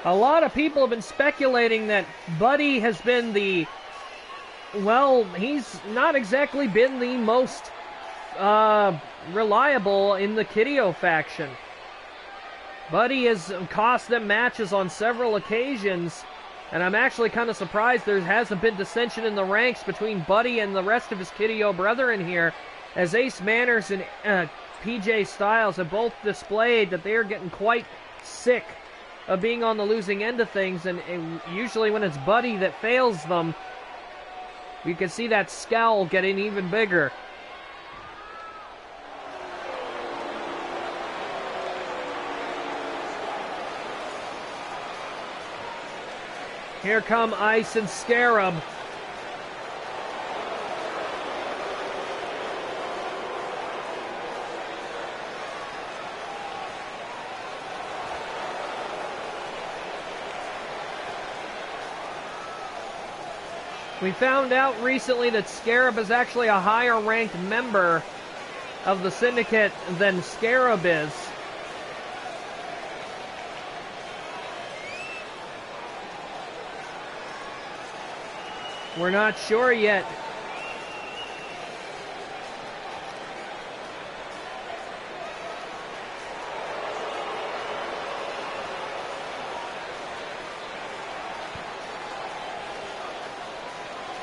A lot of people have been speculating that Buddy has been the, well, he's not exactly been the most reliable in the Kid-O faction. Buddy has cost them matches on several occasions, and I'm actually kind of surprised there hasn't been dissension in the ranks between Buddy and the rest of his Kid-O brethren here, as Ace Manners and PJ Styles have both displayed that they are getting quite sick of being on the losing end of things, and usually when it's Buddy that fails them, you can see that scowl getting even bigger. Here come Ice and Scarab. We found out recently that Scarab is actually a higher ranked member of the Syndicate than Scarab is. We're not sure yet.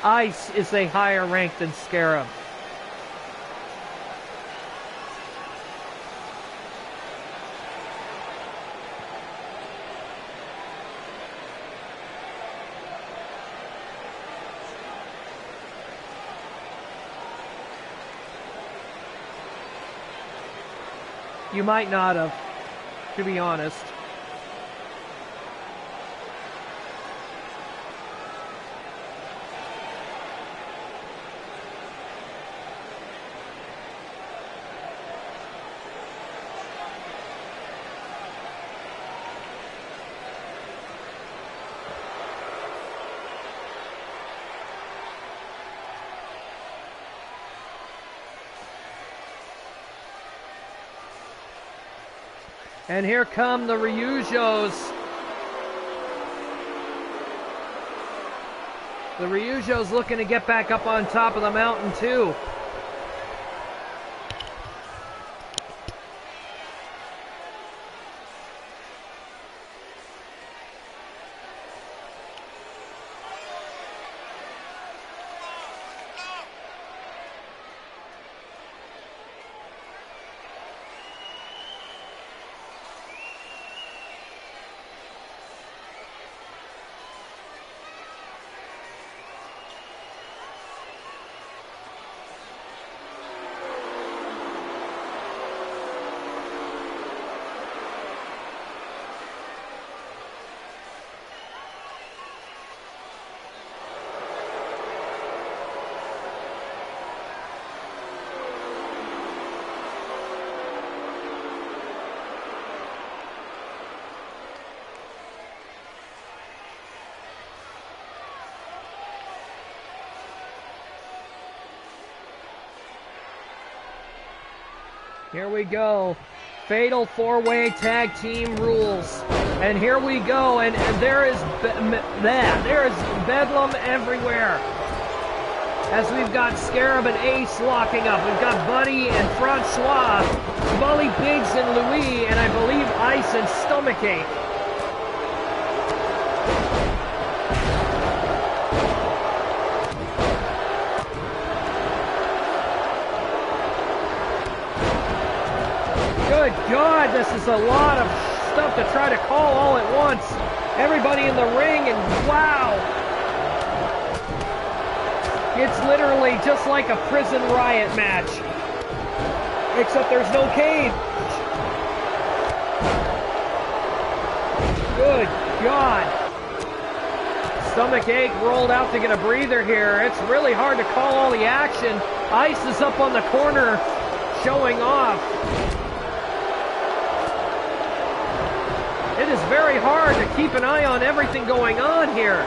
Ice is a higher rank than Scarab. You might not have, to be honest. And here come the Ryujos. The Ryujos looking to get back up on top of the mountain too. Here we go. Fatal four-way tag team rules. And here we go. And there is bedlam everywhere. As we've got Scarab and Ace locking up. We've got Buddy and Francois, Smully Biggs and Louis, and I believe Ice and Stomachache. Good God, this is a lot of stuff to try to call all at once. Everybody in the ring, and wow. It's literally just like a prison riot match. Except there's no cage. Good God. Stomachache rolled out to get a breather here. It's really hard to call all the action. Ice is up on the corner showing off. It is very hard to keep an eye on everything going on here.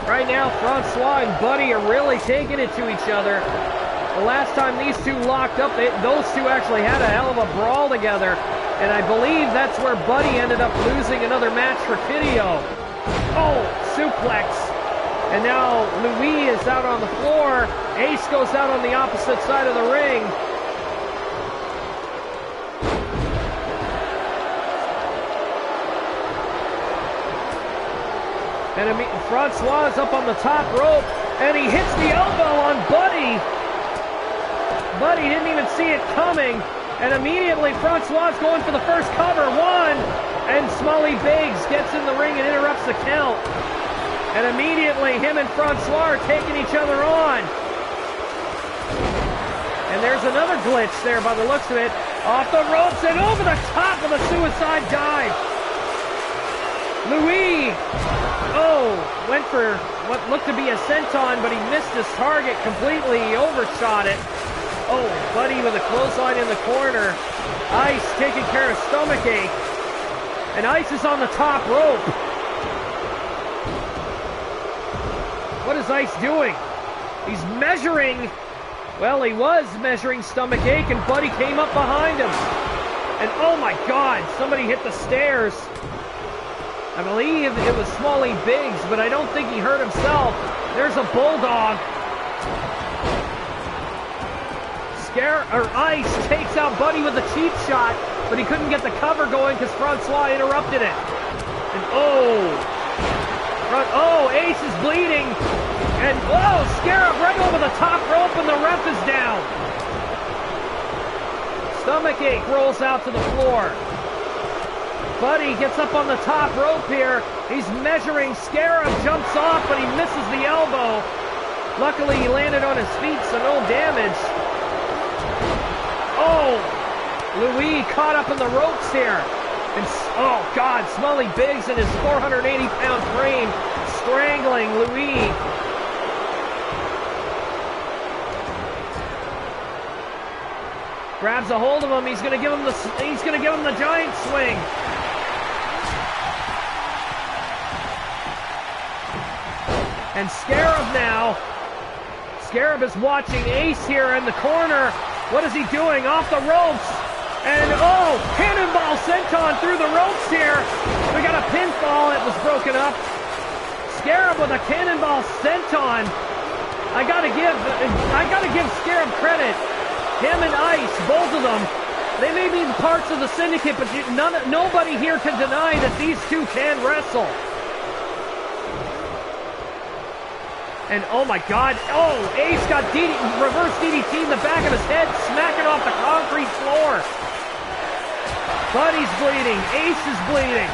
Right now, Francois and Buddy are really taking it to each other. The last time these two locked up, those two actually had a hell of a brawl together. And I believe that's where Buddy ended up losing another match for Rachidile. Oh, suplex. And now Louis is out on the floor. Ace goes out on the opposite side of the ring. And Francois is up on the top rope, and he hits the elbow on Buddy. Buddy didn't even see it coming, and immediately Francois is going for the first cover. One, and Smully Biggs gets in the ring and interrupts the count. And immediately him and Francois are taking each other on. And there's another glitch there by the looks of it. Off the ropes and over the top of a suicide dive. Louis, went for what looked to be a senton, but he missed his target completely. He overshot it. Oh, Buddy with a clothesline in the corner. Ice taking care of Stomachache. And Ice is on the top rope. What is Ice doing? He's measuring. Well, he was measuring Stomachache, and Buddy came up behind him. And oh my God, somebody hit the stairs. I believe it was Smully Biggs, but I don't think he hurt himself. There's a bulldog. Ice takes out Buddy with a cheap shot, but he couldn't get the cover going because Francois interrupted it. And Ace is bleeding. And Scarab right over the top rope, and the ref is down. Stomachache rolls out to the floor. Buddy gets up on the top rope here. He's measuring. Scarab jumps off, but he misses the elbow. Luckily, he landed on his feet, so no damage. Oh, Louis caught up in the ropes here. And, oh, God, Smully Biggs in his 480-pound frame strangling Louis. Grabs a hold of him. He's going to give him the giant swing. And Scarab now. Scarab is watching Ace here in the corner. What is he doing? Off the ropes. And cannonball senton through the ropes here. We got a pinfall. It was broken up. Scarab with a cannonball senton. I gotta give Scarab credit. Him and Ice, both of them. They may be parts of the syndicate, but nobody here can deny that these two can wrestle. And oh my God, Ace got reverse DDT in the back of his head, smacking off the concrete floor. Buddy's bleeding, Ace is bleeding.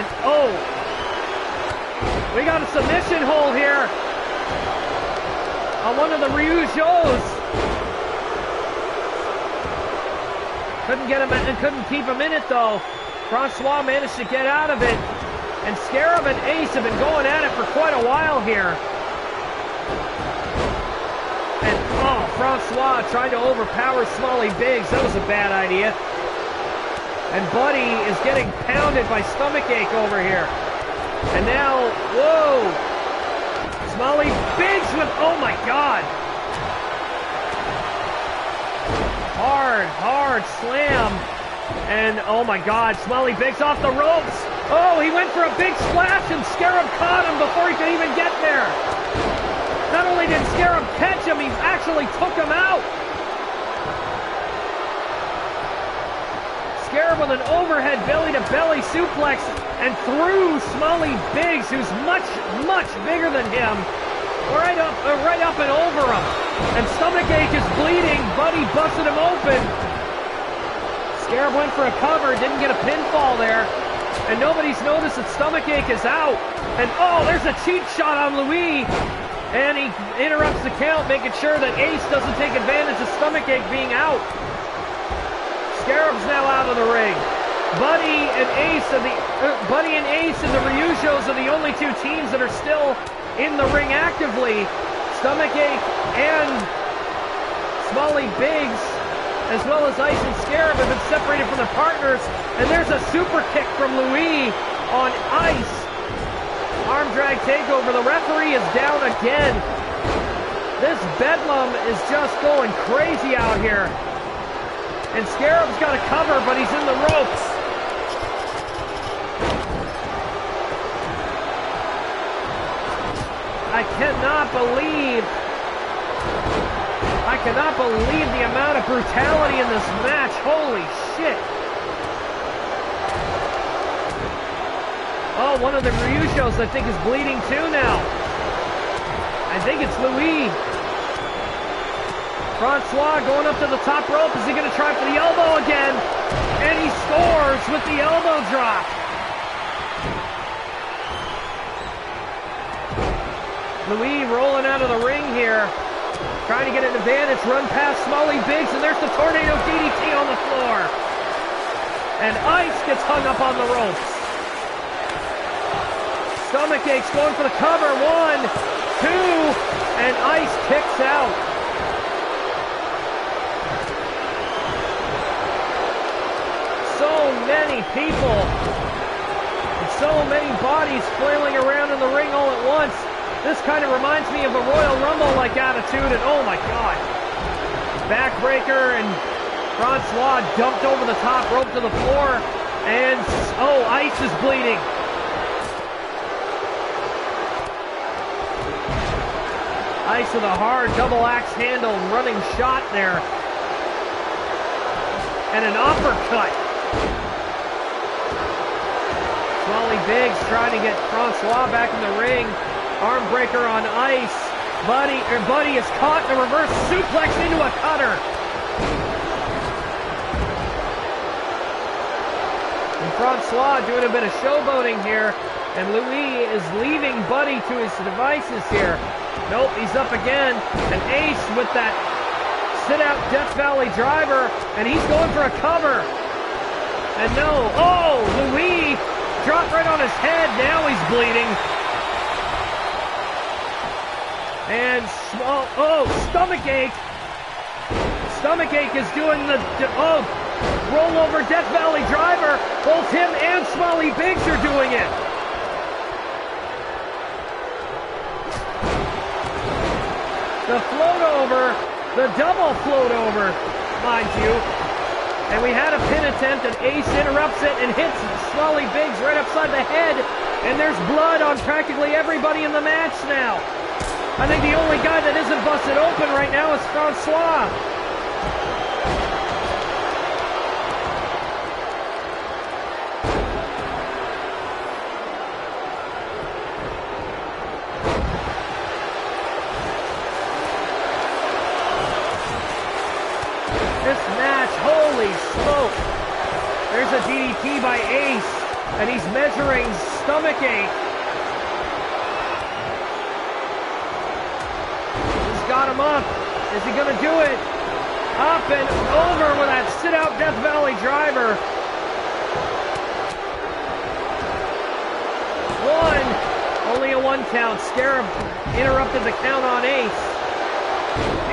And we got a submission hold here on one of the Ryujos. Couldn't keep him in it though. Francois managed to get out of it. And Scarab and Ace have been going at it for quite a while here. And, Francois tried to overpower Smully Biggs. That was a bad idea. And Buddy is getting pounded by Stomachache over here. And now, Smalley Biggs with, oh my God. Hard slam. And oh my God, Smalley Biggs off the ropes. Oh, he went for a big splash and Scarab caught him before he could even get there. Not only did Scarab catch him, he actually took him out. Scarab with an overhead belly-to-belly suplex and threw Smalley Biggs, who's much bigger than him, right up and over him. And Stomachache is bleeding. Buddy busted him open. Scarab went for a cover, didn't get a pinfall there. And nobody's noticed that Stomachache is out. And oh, there's a cheap shot on Louis. And he interrupts the count, making sure that Ace doesn't take advantage of Stomachache being out. Scarab's now out of the ring. Buddy and Ace and the Ryushos are the only two teams that are still in the ring actively. Stomachache and Smalley Biggs, as well as Ice and Scarab, have been separated from their partners. And there's a super kick from Louis on Ice. Arm drag takeover. The referee is down again. This bedlam is just going crazy out here. And Scarab's got a cover, but he's in the ropes. I cannot believe the amount of brutality in this match. Holy shit. Oh, one of the Ryushos I think is bleeding too now. I think it's Louis. Francois going up to the top rope. Is he going to try for the elbow again? And he scores with the elbow drop. Louis rolling out of the ring here. Trying to get an advantage. Run past Smalley Biggs. And there's the tornado DDT on the floor. And Ice gets hung up on the ropes. Stomachache's going for the cover. 1, 2. And Ice kicks out. So many people and so many bodies flailing around in the ring all at once. This kind of reminds me of a Royal Rumble-like attitude, and oh my God. Backbreaker, and Francois dumped over the top rope to the floor, and oh, Ice is bleeding. Ice with a hard double axe handle running shot there. And an uppercut. Smalley Biggs trying to get Francois back in the ring. Arm breaker on Ice. Buddy is caught in a reverse suplex into a cutter. And Francois doing a bit of showboating here. And Louis is leaving Buddy to his devices here. Nope, he's up again. And Ace with that sit-out Death Valley driver. And he's going for a cover. And no. Oh, Louis dropped right on his head. Now he's bleeding. And, Stomachache. Stomachache is doing the, rollover Death Valley driver. Both him and Smalley Biggs are doing it. The float over, the double float over, mind you. And we had a pin attempt, and Ace interrupts it and hits Smalley Biggs right upside the head. And there's blood on practically everybody in the match now. I think the only guy that isn't busted open right now is Francois. This match, holy smoke. There's a DDT by Ace, and he's measuring Stomachache. Got him up. Is he going to do it? Up and over with that sit-out Death Valley driver. 1. Only a 1 count. Scarab interrupted the count on Ace.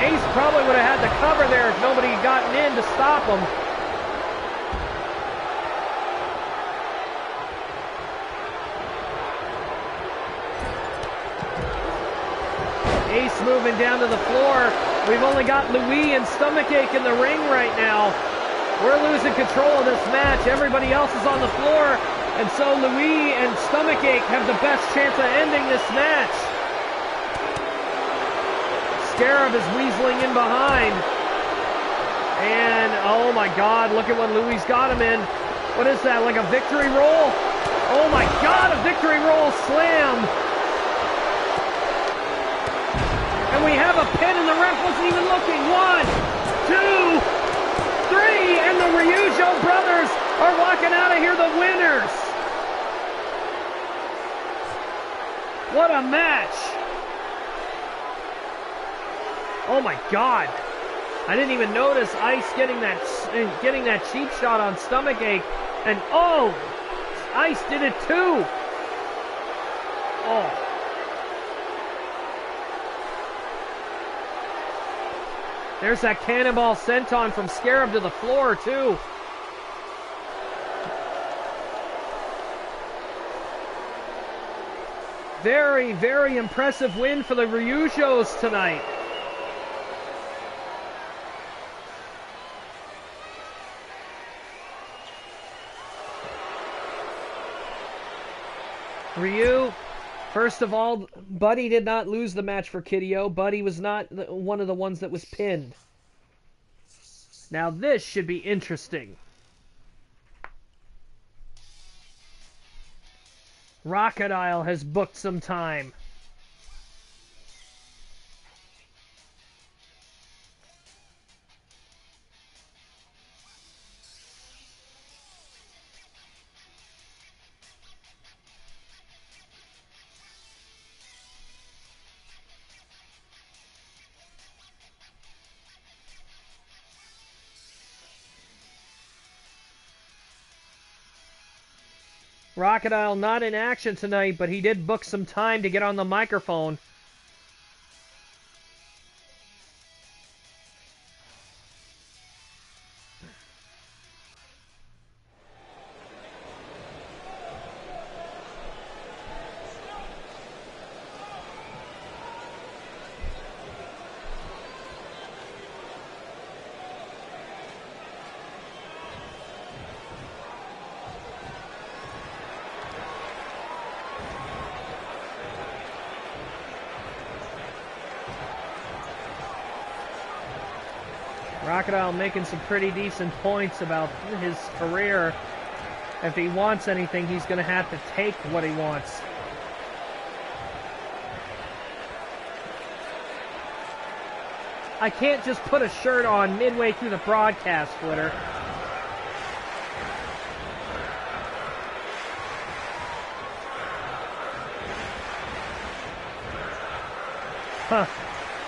Ace probably would have had the cover there if nobody had gotten in to stop him. Ace moving down to the floor. We've only got Louis and Stomachache in the ring right now. We're losing control of this match. Everybody else is on the floor. And so Louis and Stomachache have the best chance of ending this match. Scarab is weaseling in behind. And, oh my God, look at what Louis got him in. What is that, like a victory roll? Oh my God, a victory roll slam. And we have a pin and the ref wasn't even looking. 1, 2, 3, and the Ryujo brothers are walking out of here the winners. What a match. Oh my God. I didn't even notice Ice getting that cheap shot on Stomachache. And oh, Ice did it too. Oh. There's that cannonball senton from Scarab to the floor too. Very, very impressive win for the Ryujos tonight. Ryu, first of all, Buddy did not lose the match for Kideo. Buddy was not one of the ones that was pinned. Now this should be interesting. Rachidile has booked some time. Rachidile not in action tonight, but he did book some time to get on the microphone. Rachidile making some pretty decent points about his career. If he wants anything, he's going to have to take what he wants. I can't just put a shirt on midway through the broadcast, Twitter. Huh.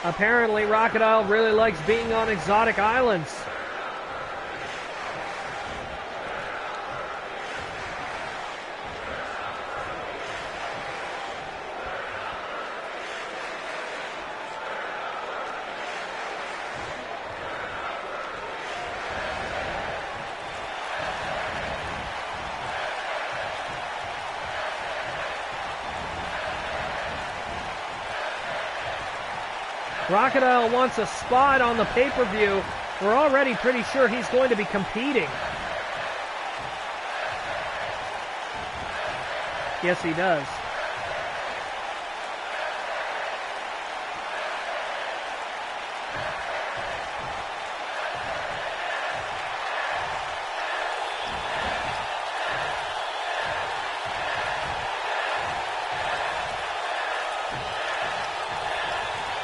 Apparently, Rachidile really likes being on exotic islands. Rachidile wants a spot on the pay-per-view. We're already pretty sure he's going to be competing. Yes, he does.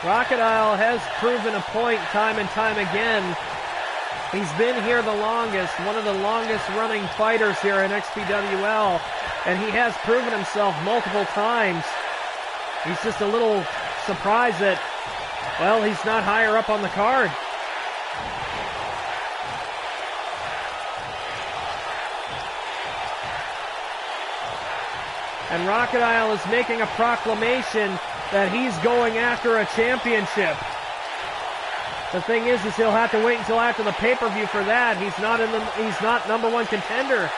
Rachidile has proven a point time and time again. He's been here the longest, one of the longest running fighters here in XPWL, and he has proven himself multiple times. He's just a little surprised that, well, he's not higher up on the card. And Rachidile is making a proclamation that he's going after a championship. The thing is he'll have to wait until after the pay-per-view for that. He's not number one contender.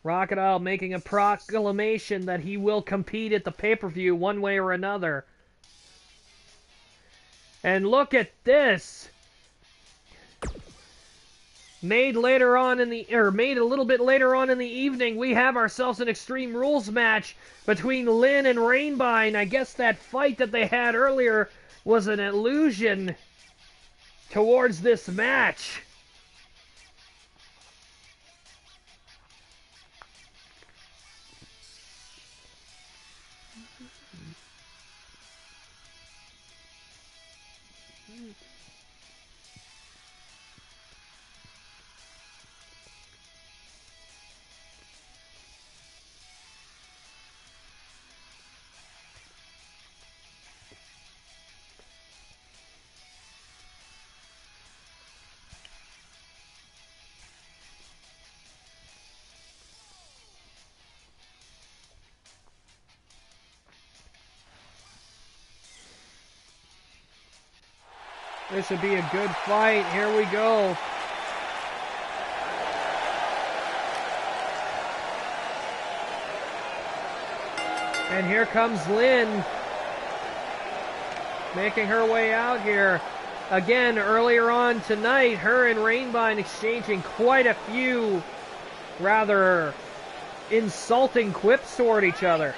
Rachidile making a proclamation that he will compete at the pay-per-view one way or another. And look at this. Made a little bit later on in the evening, we have ourselves an Extreme Rules match between Lynn and Rainbine. I guess that fight that they had earlier was an illusion towards this match. This should be a good fight. Here we go. And here comes Lynn, making her way out here. Again, earlier on tonight, her and Rainbine exchanging quite a few rather insulting quips toward each other.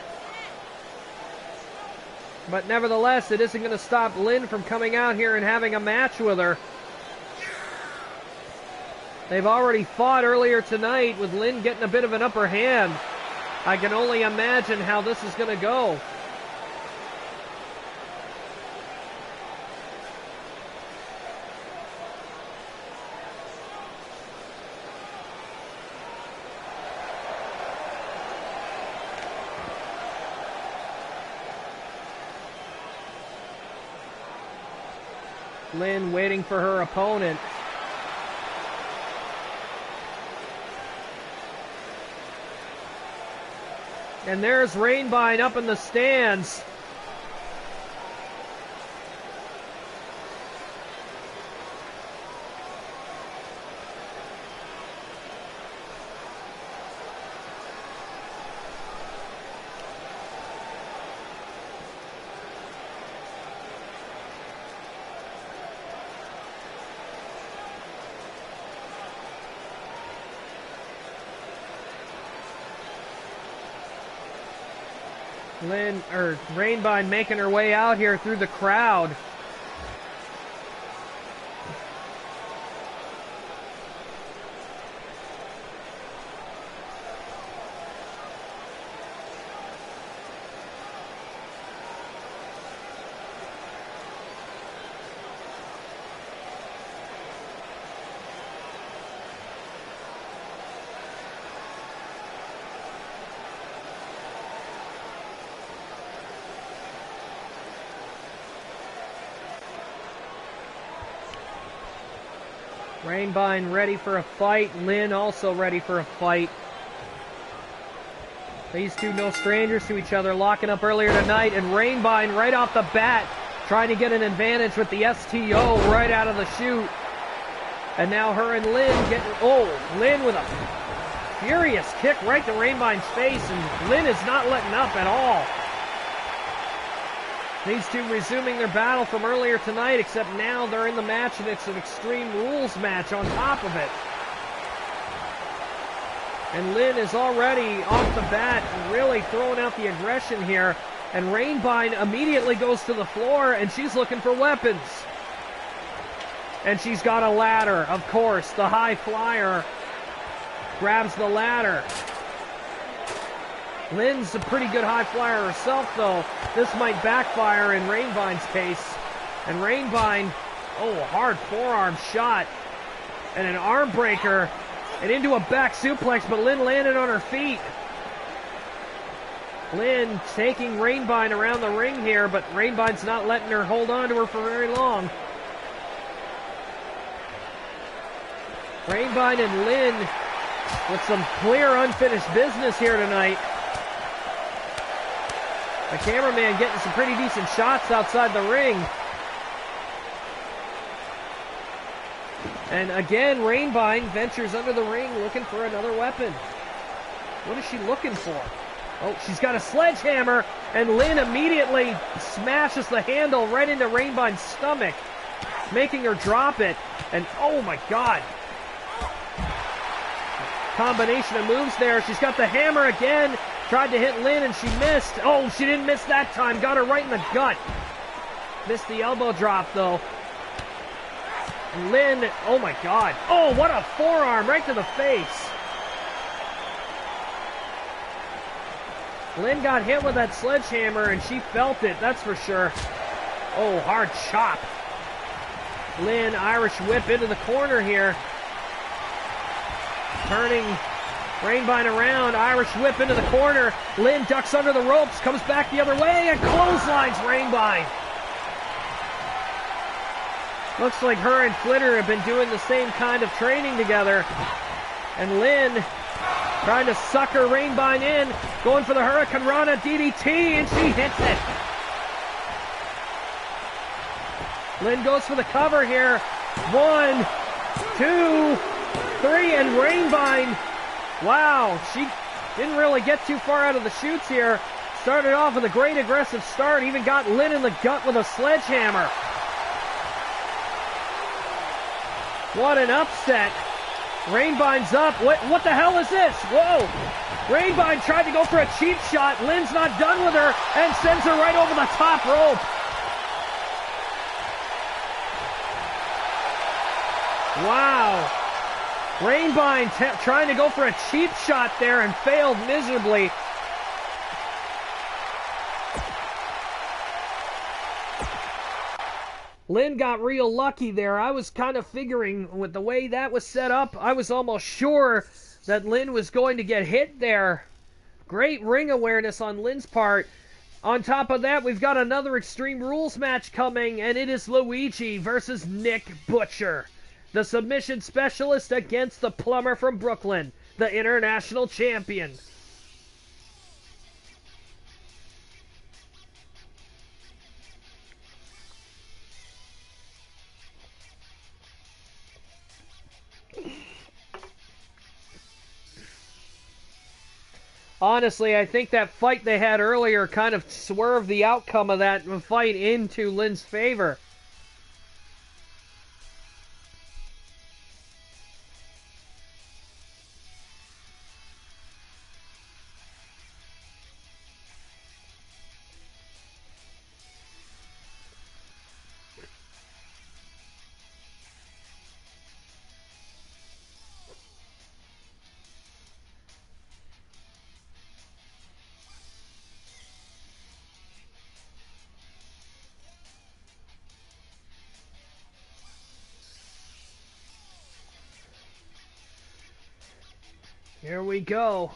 But nevertheless, it isn't going to stop Lynn from coming out here and having a match with her. They've already fought earlier tonight with Lynn getting a bit of an upper hand. I can only imagine how this is going to go. Lynn waiting for her opponent. And there's Rainbine up in the stands. Rainbine making her way out here through the crowd. Rainbine ready for a fight. Lynn also ready for a fight. These two no strangers to each other, locking up earlier tonight, and Rainbine right off the bat trying to get an advantage with the STO right out of the chute. And now her and Lynn getting... Oh, Lynn with a furious kick right to Rainbine's face, and Lynn is not letting up at all. These two resuming their battle from earlier tonight, except now they're in the match and it's an Extreme Rules match on top of it. And Lynn is already off the bat really throwing out the aggression here. And Rainbine immediately goes to the floor and she's looking for weapons. And she's got a ladder, of course. The high flyer grabs the ladder. Lynn's a pretty good high flyer herself, though. This might backfire in Rainbine's case. And Rainbine, oh, hard forearm shot. And an arm breaker. And into a back suplex, but Lynn landed on her feet. Lynn taking Rainbine around the ring here, but Rainbine's not letting her hold on to her for very long. Rainbine and Lynn with some clear unfinished business here tonight. The cameraman getting some pretty decent shots outside the ring. And again, Rainbine ventures under the ring looking for another weapon. What is she looking for? Oh, she's got a sledgehammer, and Lynn immediately smashes the handle right into Rainbine's stomach, making her drop it. And oh my God. Combination of moves there. She's got the hammer again. Tried to hit Lynn and she missed. Oh, she didn't miss that time. Got her right in the gut. Missed the elbow drop though. And Lynn, oh my God. Oh, what a forearm right to the face. Lynn got hit with that sledgehammer and she felt it, that's for sure. Oh, hard chop. Lynn, Irish whip into the corner here. Turning Rainbine around, Irish whip into the corner. Lynn ducks under the ropes, comes back the other way, and clotheslines Rainbine. Looks like her and Flitter have been doing the same kind of training together. And Lynn trying to sucker Rainbine in, going for the Hurricane Rana DDT, and she hits it. Lynn goes for the cover here. 1, 2, 3, and Rainbine, wow, she didn't really get too far out of the chutes here. Started off with a great aggressive start, even got Lynn in the gut with a sledgehammer. What an upset. Rainbine's up. What the hell is this? Whoa. Rainbine tried to go for a cheap shot. Lynn's not done with her and sends her right over the top rope. Wow. Rainbine trying to go for a cheap shot there and failed miserably. Lynn got real lucky there. I was kind of figuring with the way that was set up, I was almost sure that Lynn was going to get hit there. Great ring awareness on Lynn's part. On top of that, we've got another Extreme Rules match coming, and it is Luigi versus Nick Butcher, the submission specialist against the plumber from Brooklyn, the international champion. Honestly, I think that fight they had earlier kind of swerved the outcome of that fight into Lynn's favor. Here we go.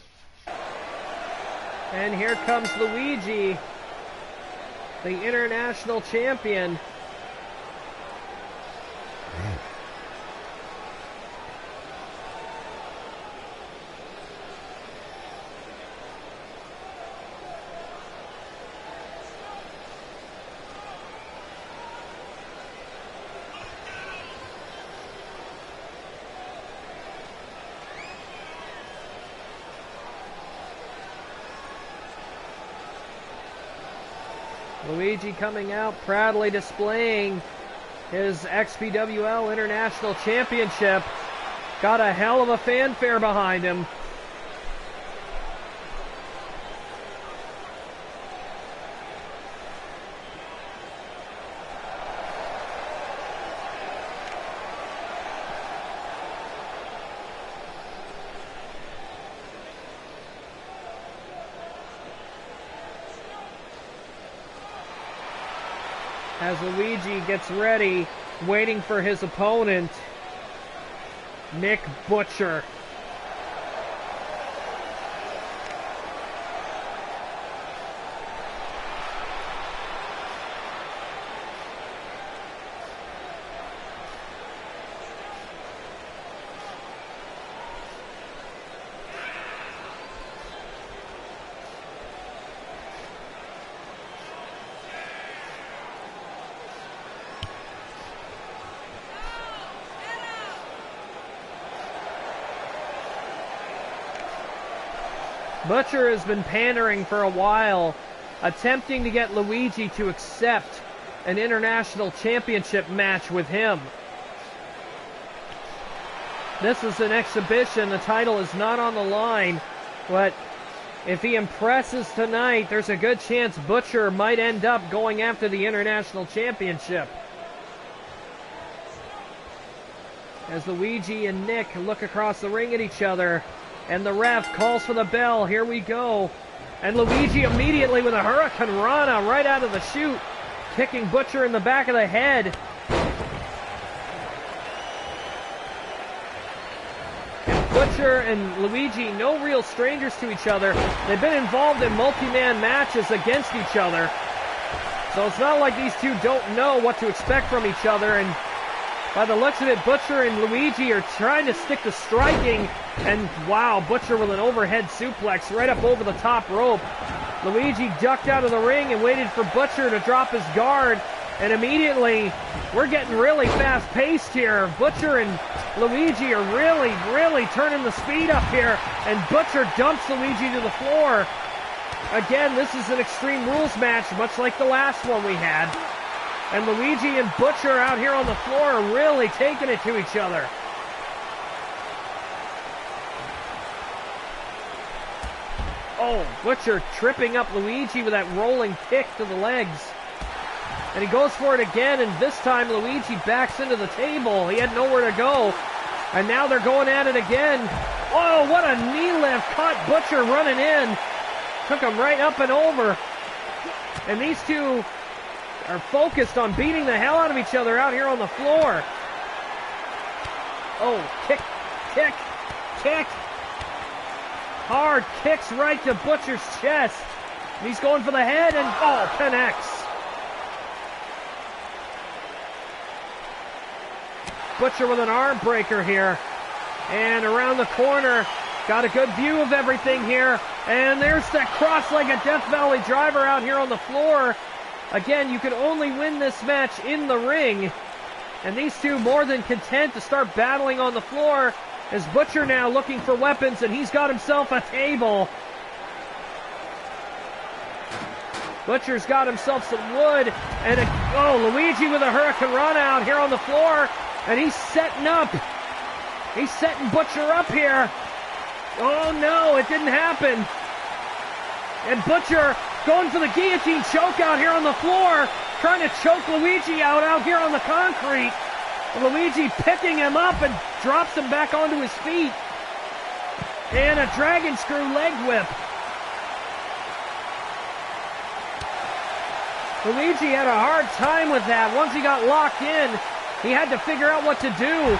And here comes Luigi, the international champion. Luigi coming out, proudly displaying his XPWL International Championship. Got a hell of a fanfare behind him. As Luigi gets ready, waiting for his opponent, Nick Butcher. Butcher has been pandering for a while, attempting to get Luigi to accept an international championship match with him. This is an exhibition. The title is not on the line, but if he impresses tonight, there's a good chance Butcher might end up going after the international championship. As Luigi and Nick look across the ring at each other, and the ref calls for the bell. Here we go. And Luigi immediately with a Hurricane Rana right out of the chute, kicking Butcher in the back of the head. And Butcher and Luigi, no real strangers to each other. They've been involved in multi-man matches against each other. So it's not like these two don't know what to expect from each other. And by the looks of it, Butcher and Luigi are trying to stick to striking. And wow, Butcher with an overhead suplex right up over the top rope. Luigi ducked out of the ring and waited for Butcher to drop his guard. And immediately, we're getting really fast-paced here. Butcher and Luigi are really turning the speed up here. And Butcher dumps Luigi to the floor. Again, this is an Extreme Rules match, much like the last one we had. And Luigi and Butcher out here on the floor are really taking it to each other. Oh, Butcher tripping up Luigi with that rolling kick to the legs. And he goes for it again, and this time Luigi backs into the table. He had nowhere to go. And now they're going at it again. Oh, what a knee lift. Caught Butcher running in. Took him right up and over. And these two are focused on beating the hell out of each other out here on the floor. Oh, kick. Hard kicks right to Butcher's chest. And he's going for the head, and oh, connects. Butcher with an arm breaker here. And around the corner, got a good view of everything here. And there's that cross-legged Death Valley driver out here on the floor. Again, you can only win this match in the ring. And these two more than content to start battling on the floor. As Butcher now looking for weapons, and he's got himself a table. Butcher's got himself some wood. And Luigi with a Hurricane Rana out here on the floor. And he's setting up. He's setting Butcher up here. Oh no, it didn't happen. And Butcher going for the guillotine choke out here on the floor, trying to choke Luigi out here on the concrete. Luigi picking him up and drops him back onto his feet. And a dragon screw leg whip. Luigi had a hard time with that. Once he got locked in, he had to figure out what to do.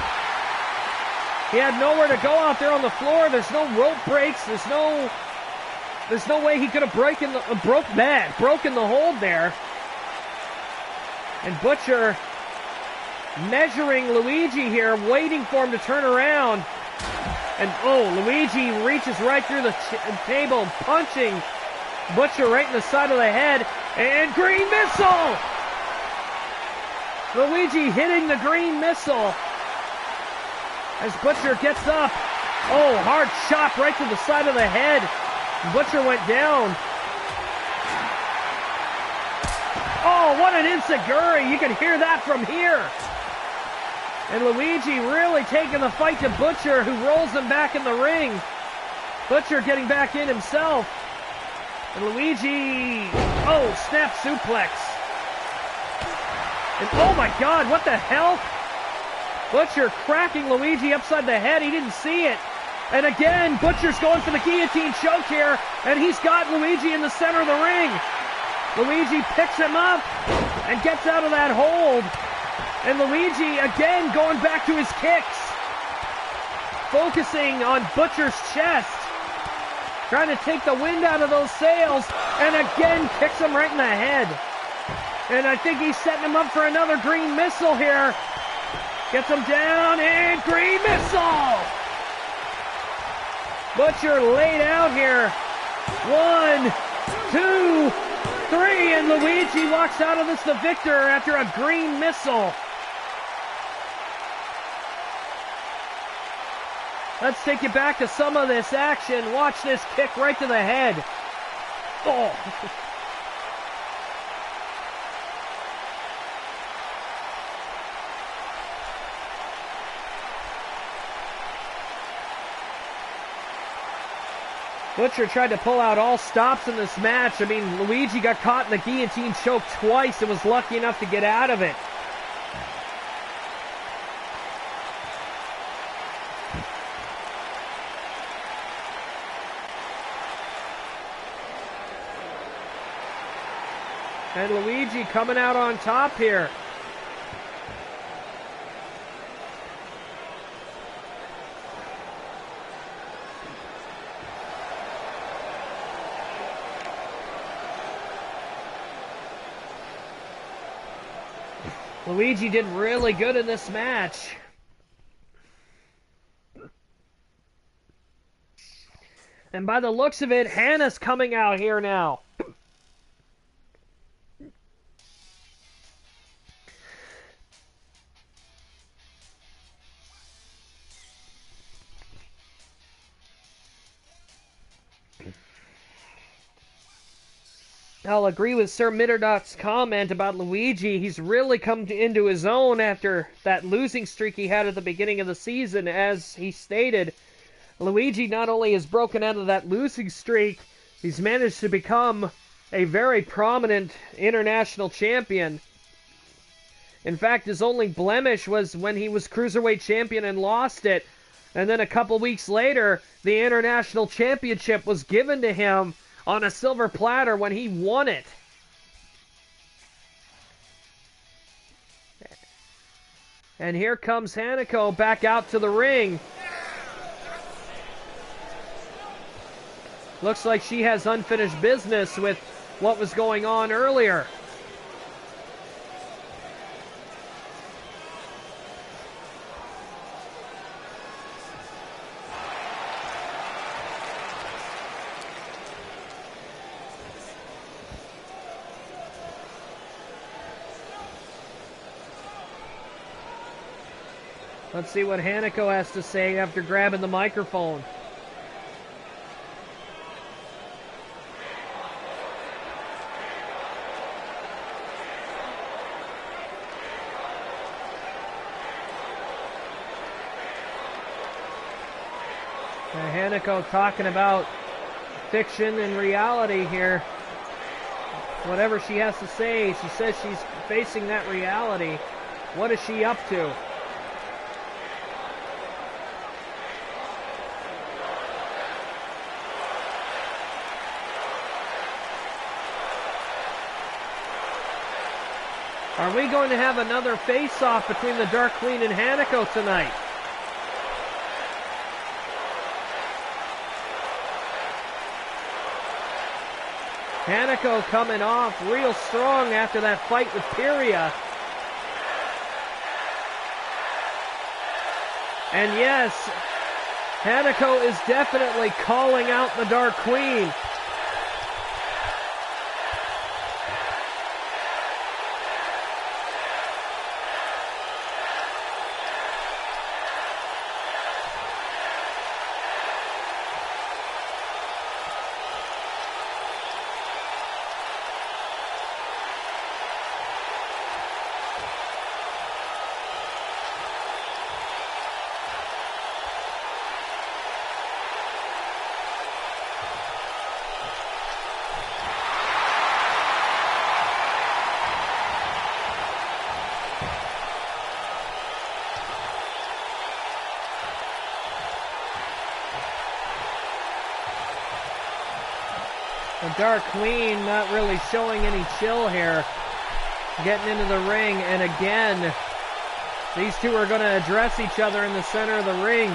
He had nowhere to go out there on the floor. There's no rope breaks. There's no way he could have broken the hold there. And Butcher measuring Luigi here, waiting for him to turn around. And Luigi reaches right through the table, punching Butcher right in the side of the head. And green missile! Luigi hitting the green missile. As Butcher gets up. Oh, hard chop right to the side of the head. Butcher went down. Oh, what an enziguri. You can hear that from here. And Luigi really taking the fight to Butcher, who rolls him back in the ring. Butcher getting back in himself. And Luigi, snap suplex. And oh my God, what the hell? Butcher cracking Luigi upside the head. He didn't see it. And again, Butcher's going for the guillotine choke here, and he's got Luigi in the center of the ring. Luigi picks him up and gets out of that hold. And Luigi again going back to his kicks, focusing on Butcher's chest, trying to take the wind out of those sails, and again kicks him right in the head. And I think he's setting him up for another green missile here. Gets him down, and green missile! Butcher laid out here. 1, 2, 3, and Luigi walks out of this the victor after a green missile. Let's take you back to some of this action. Watch this kick right to the head. Oh. Butcher tried to pull out all stops in this match. I mean, Luigi got caught in the guillotine choke twice and was lucky enough to get out of it. And Luigi coming out on top here. Luigi did really good in this match. And by the looks of it, Hannah's coming out here now. I'll agree with Sir Mitterdot's comment about Luigi. He's really come into his own after that losing streak he had at the beginning of the season. As he stated, Luigi not only has broken out of that losing streak, he's managed to become a very prominent international champion. In fact, his only blemish was when he was Cruiserweight champion and lost it. And then a couple weeks later, the international championship was given to him on a silver platter when he won it. And here comes Hanako back out to the ring. Looks like she has unfinished business with what was going on earlier. Let's see what Hanako has to say after grabbing the microphone. Hanako talking about fiction and reality here. Whatever she has to say, she says she's facing that reality. What is she up to? Are we going to have another face-off between the Dark Queen and Hanako tonight? Hanako coming off real strong after that fight with Pyria. And yes, Hanako is definitely calling out the Dark Queen. The Dark Queen not really showing any chill here. Getting into the ring, and again, these two are going to address each other in the center of the ring.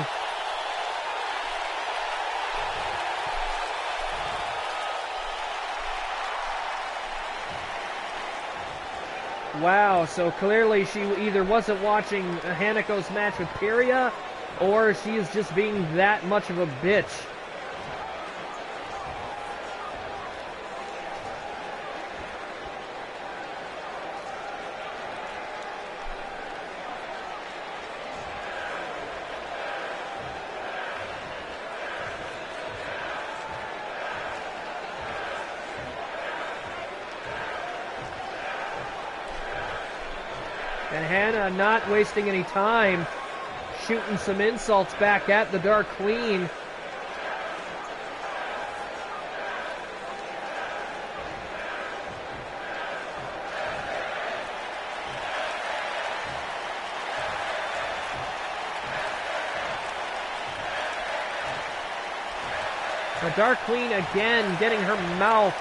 Wow, so clearly she either wasn't watching Hanako's match with Pyria, or she is just being that much of a bitch. And Hannah not wasting any time, shooting some insults back at the Dark Queen. The Dark Queen again getting her mouth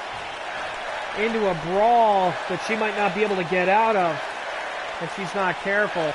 into a brawl that she might not be able to get out of if she's not careful.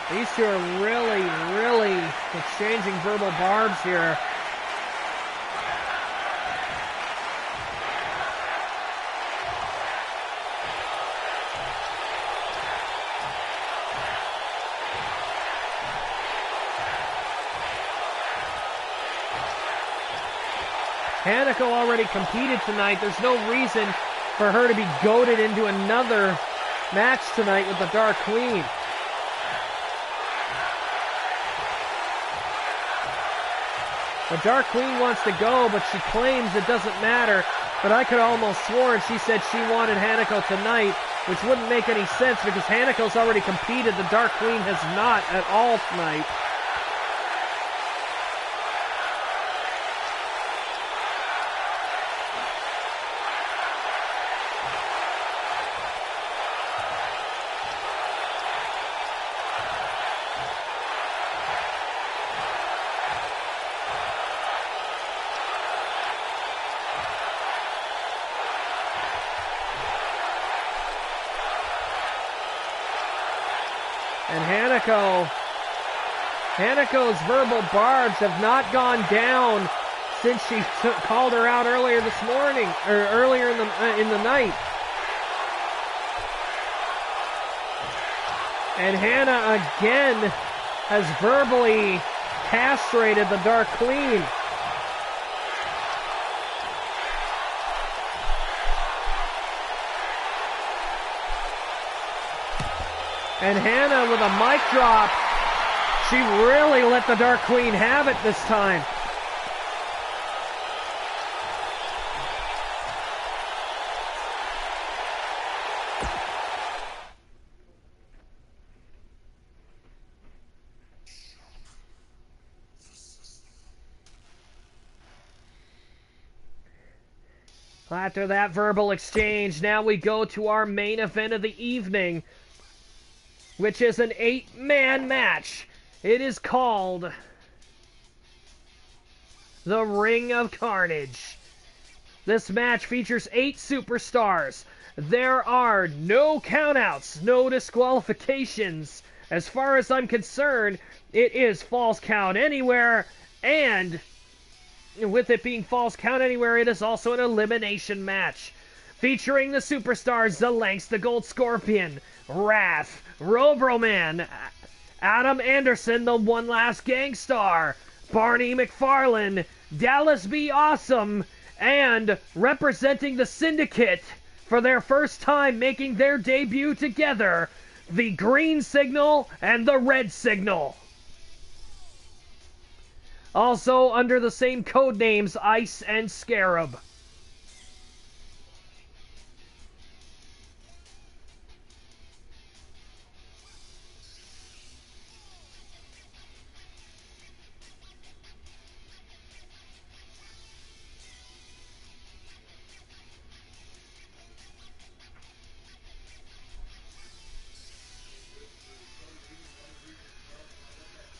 These two are really exchanging verbal barbs here. Hanako already competed tonight. There's no reason for her to be goaded into another match tonight with the Dark Queen. The Dark Queen wants to go, but she claims it doesn't matter. But I could almost sworn she said she wanted Hanako tonight, which wouldn't make any sense because Hanako's already competed. The Dark Queen has not at all tonight. And Hanako's verbal barbs have not gone down since she called her out earlier this morning, or earlier in the night. And Hannah again has verbally castrated the Dark Queen. And Hannah with a mic drop. She really let the Dark Queen have it this time. After that verbal exchange, now we go to our main event of the evening, which is an 8-man match. It is called the Ring of Carnage. This match features 8 superstars. There are no countouts, no disqualifications. As far as I'm concerned, it is false count anywhere, and with it being false count anywhere, it is also an elimination match. Featuring the superstars Zelanx the Gold Scorpion, Wrath, Robroman, Adam Anderson the One Last Gangstar, Barney McFarlane, Dallas B. Awesome, and representing the Syndicate for their first time making their debut together, the Green Signal and the Red Signal. Also under the same code names, Ice and Scarab.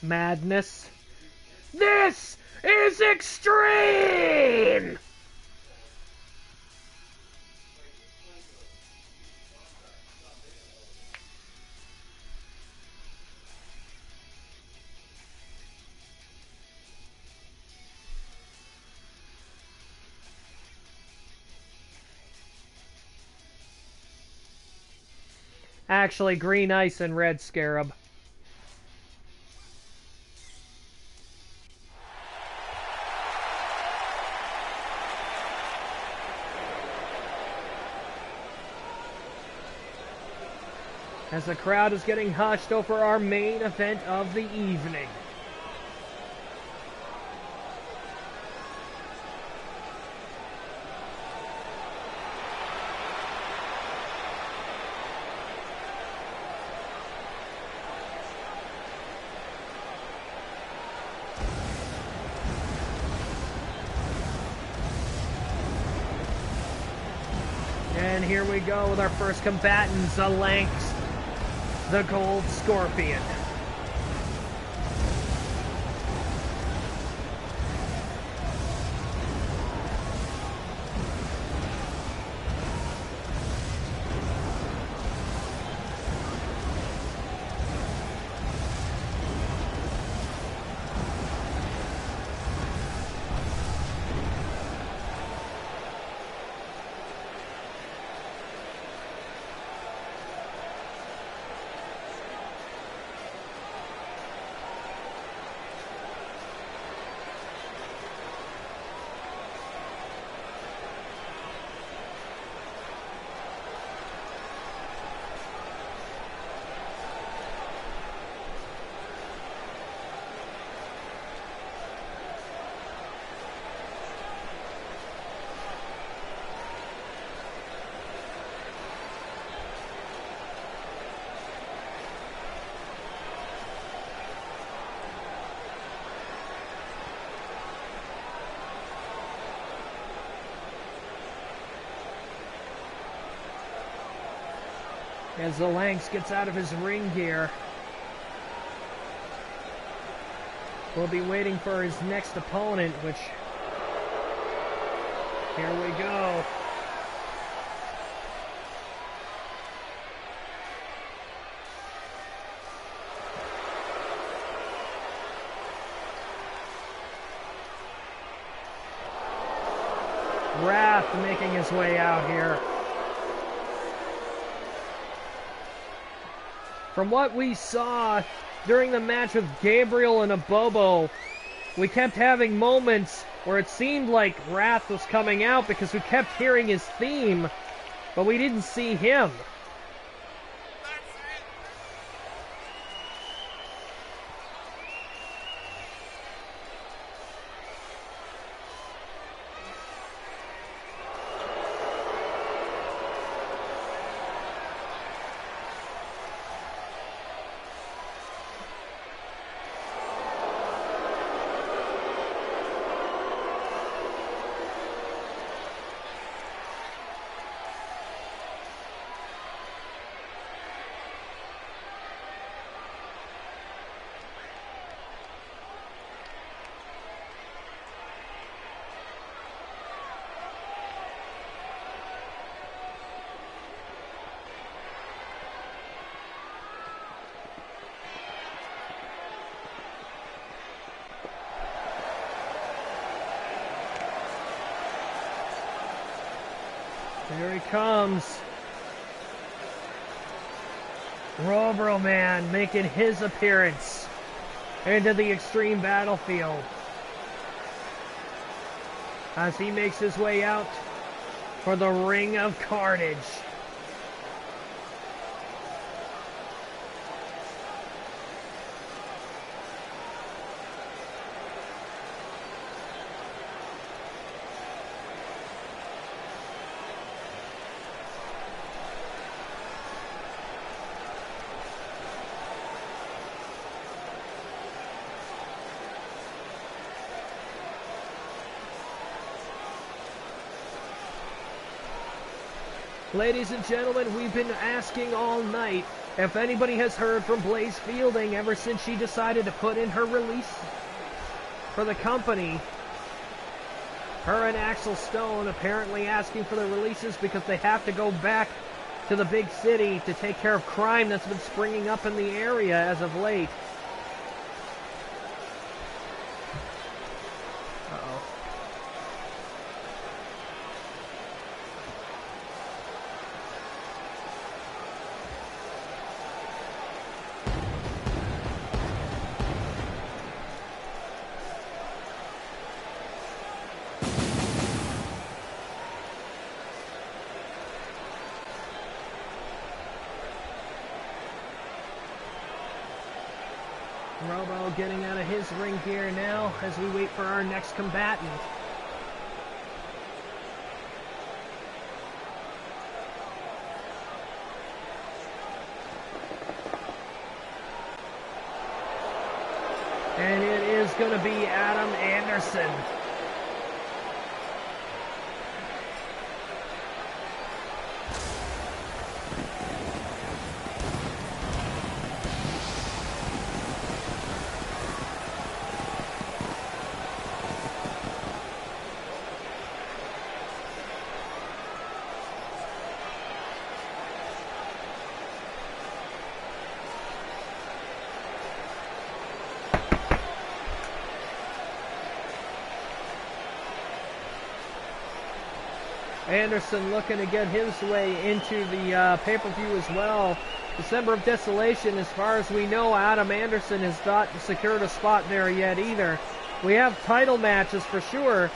Madness. This is extreme! Actually, green ice and red scarab. As the crowd is getting hushed over our main event of the evening. And here we go with our first combatant, the Lynx, the Gold Scorpion. As the Lynx gets out of his ring gear, we'll be waiting for his next opponent, which, here we go. Wrath making his way out here. From what we saw during the match with Gabriel and Abobo, we kept having moments where it seemed like Wrath was coming out because we kept hearing his theme, but we didn't see him. Here he comes. Robro Man making his appearance into the extreme battlefield as he makes his way out for the Ring of Carnage. Ladies and gentlemen, we've been asking all night if anybody has heard from Blaze Fielding ever since she decided to put in her release for the company. Her and Axel Stone apparently asking for the releases because they have to go back to the big city to take care of crime that's been springing up in the area as of late. Robo getting out of his ring gear now as we wait for our next combatant. And it is going to be Adam Anderson. Anderson looking to get his way into the pay-per-view as well. December of Desolation, as far as we know, Adam Anderson has not secured a spot there yet either. We have title matches for sure.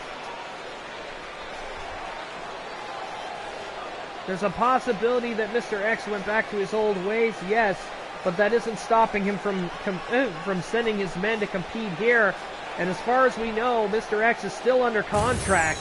There's a possibility that Mr. X went back to his old ways, yes, but that isn't stopping him from sending his men to compete here. And as far as we know, Mr. X is still under contract.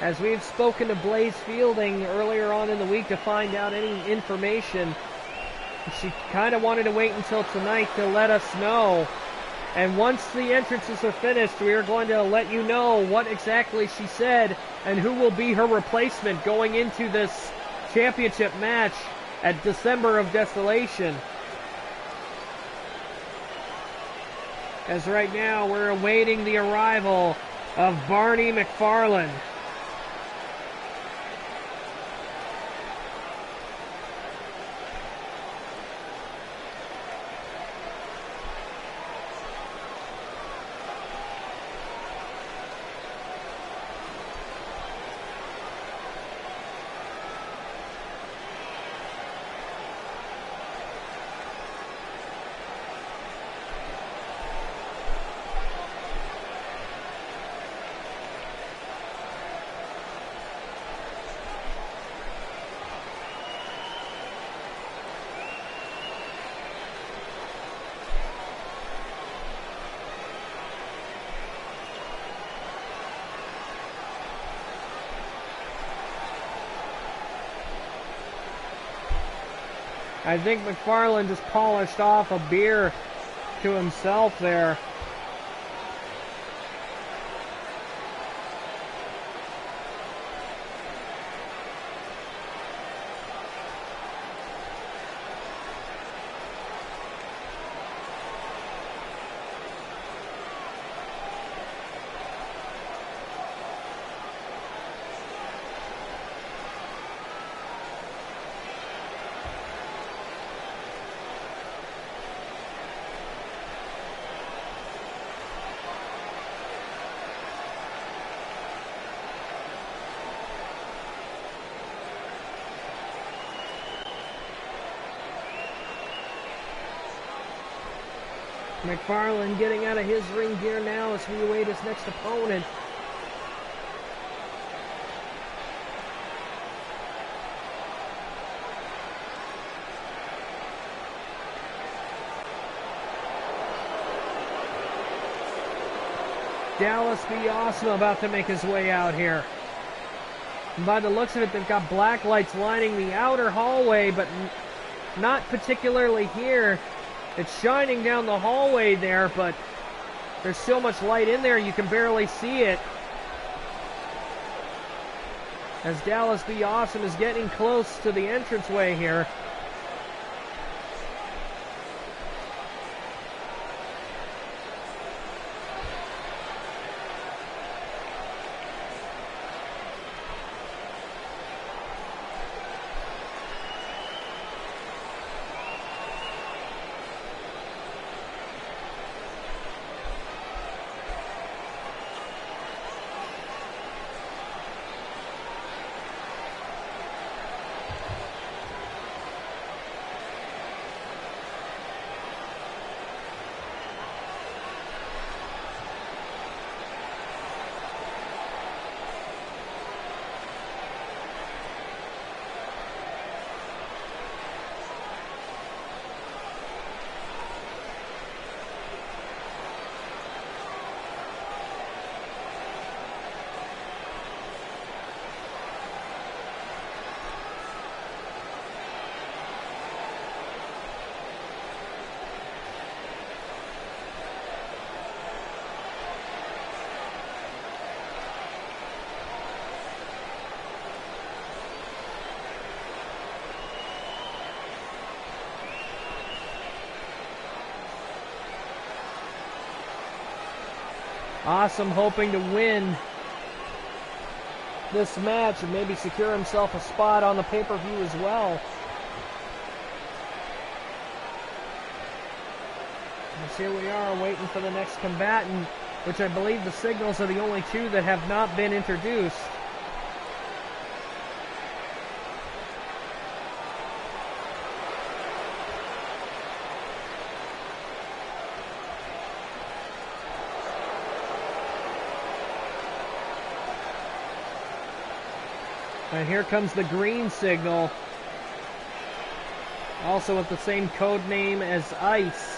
As we've spoken to Blaze Fielding earlier on in the week to find out any information, she kind of wanted to wait until tonight to let us know. And once the entrances are finished, we are going to let you know what exactly she said and who will be her replacement going into this championship match at December of Desolation. As right now, we're awaiting the arrival of Barney McFarland. I think McFarland just polished off a beer to himself there. McFarland getting out of his ring gear now as we await his next opponent. Dallas Be Awesome about to make his way out here. And by the looks of it, they've got black lights lining the outer hallway, but not particularly here. It's shining down the hallway there, but there's so much light in there you can barely see it. As Dallas Be Awesome is getting close to the entranceway here. Awesome hoping to win this match and maybe secure himself a spot on the pay-per-view as well. And here we are waiting for the next combatant, which I believe the Signals are the only two that have not been introduced. And here comes the green signal, also with the same code name as Ice.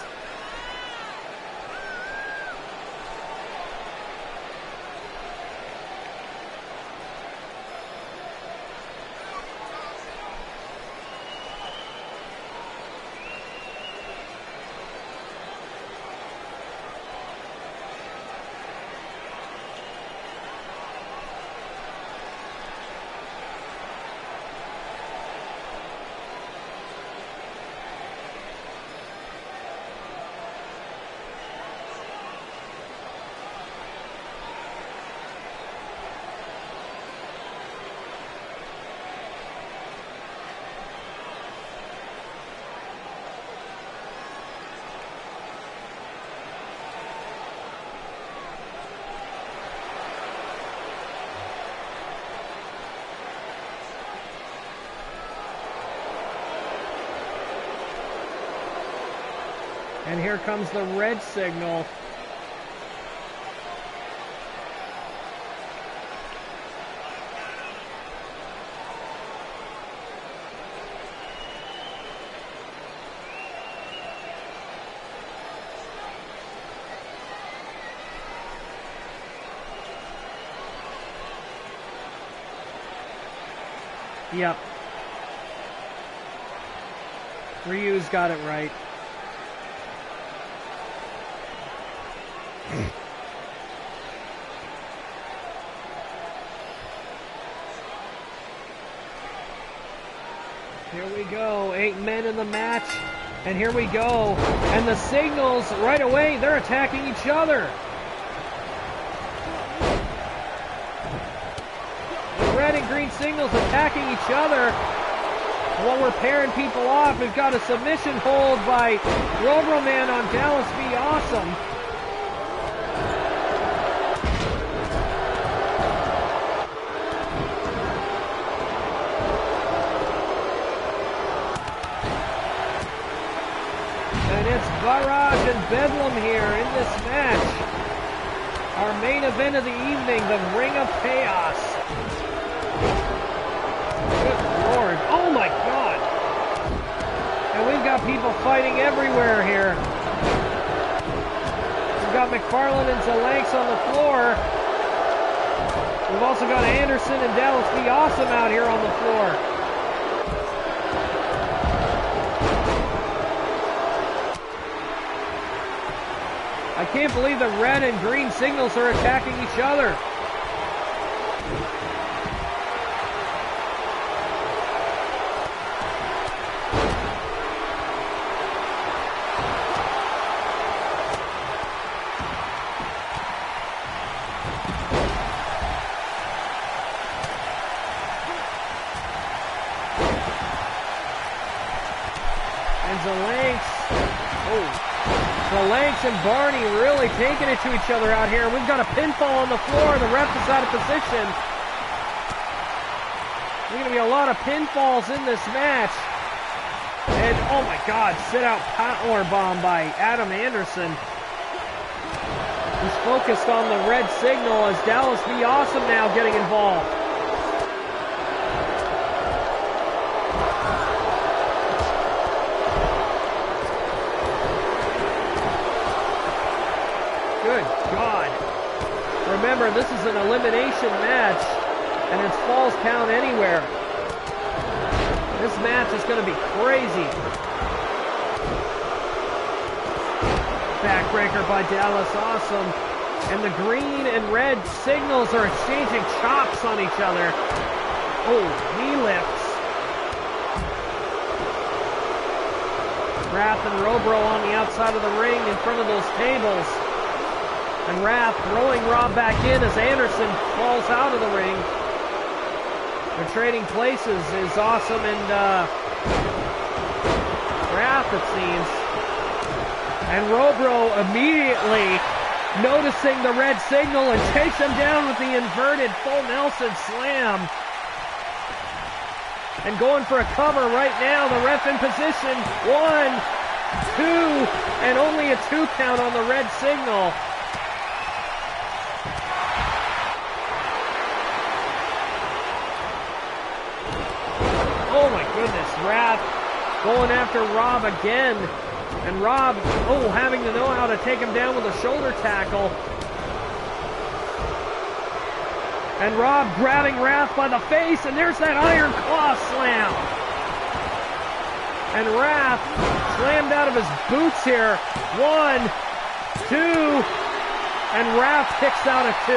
And here comes the red signal. Yep. Ryu's got it right. Here we go, 8 men in the match, and here we go. And the Signals, right away, they're attacking each other. The red and green Signals attacking each other. While we're pairing people off, we've got a submission hold by Roboman on Dallas V. Awesome. And it's Barrage and Bedlam here in this match. Our main event of the evening, the Ring of Chaos. Good Lord. Oh my God. And we've got people fighting everywhere here. We've got McFarlane and Zalanks on the floor. We've also got Anderson and Dallas V. Awesome out here on the floor. I can't believe the red and green Signals are attacking each other. And Zalanks and Barney really taking it to each other out here. We've got a pinfall on the floor. The ref is out of position. There's going to be a lot of pinfalls in this match. And, oh my God, sit-out power bomb by Adam Anderson. He's focused on the red signal as Dallas V. Awesome now getting involved. Good God. Remember, this is an elimination match, and it's falls count anywhere. This match is going to be crazy. Backbreaker by Dallas Awesome. And the green and red Signals are exchanging chops on each other. Oh, knee lifts. Wrath and Robro on the outside of the ring in front of those tables. And Wrath throwing Rob back in as Anderson falls out of the ring. They're trading places is Awesome and Wrath, it seems. And Robro immediately noticing the red signal and takes him down with the inverted full Nelson slam. And going for a cover right now, the ref in position. 1, 2, and only a 2 count on the red signal. Oh my goodness, Wrath going after Rob again. And Rob, having to know how to take him down with a shoulder tackle. And Rob grabbing Wrath by the face, and there's that Iron Claw slam. And Wrath slammed out of his boots here. 1, 2, and Wrath kicks out a 2.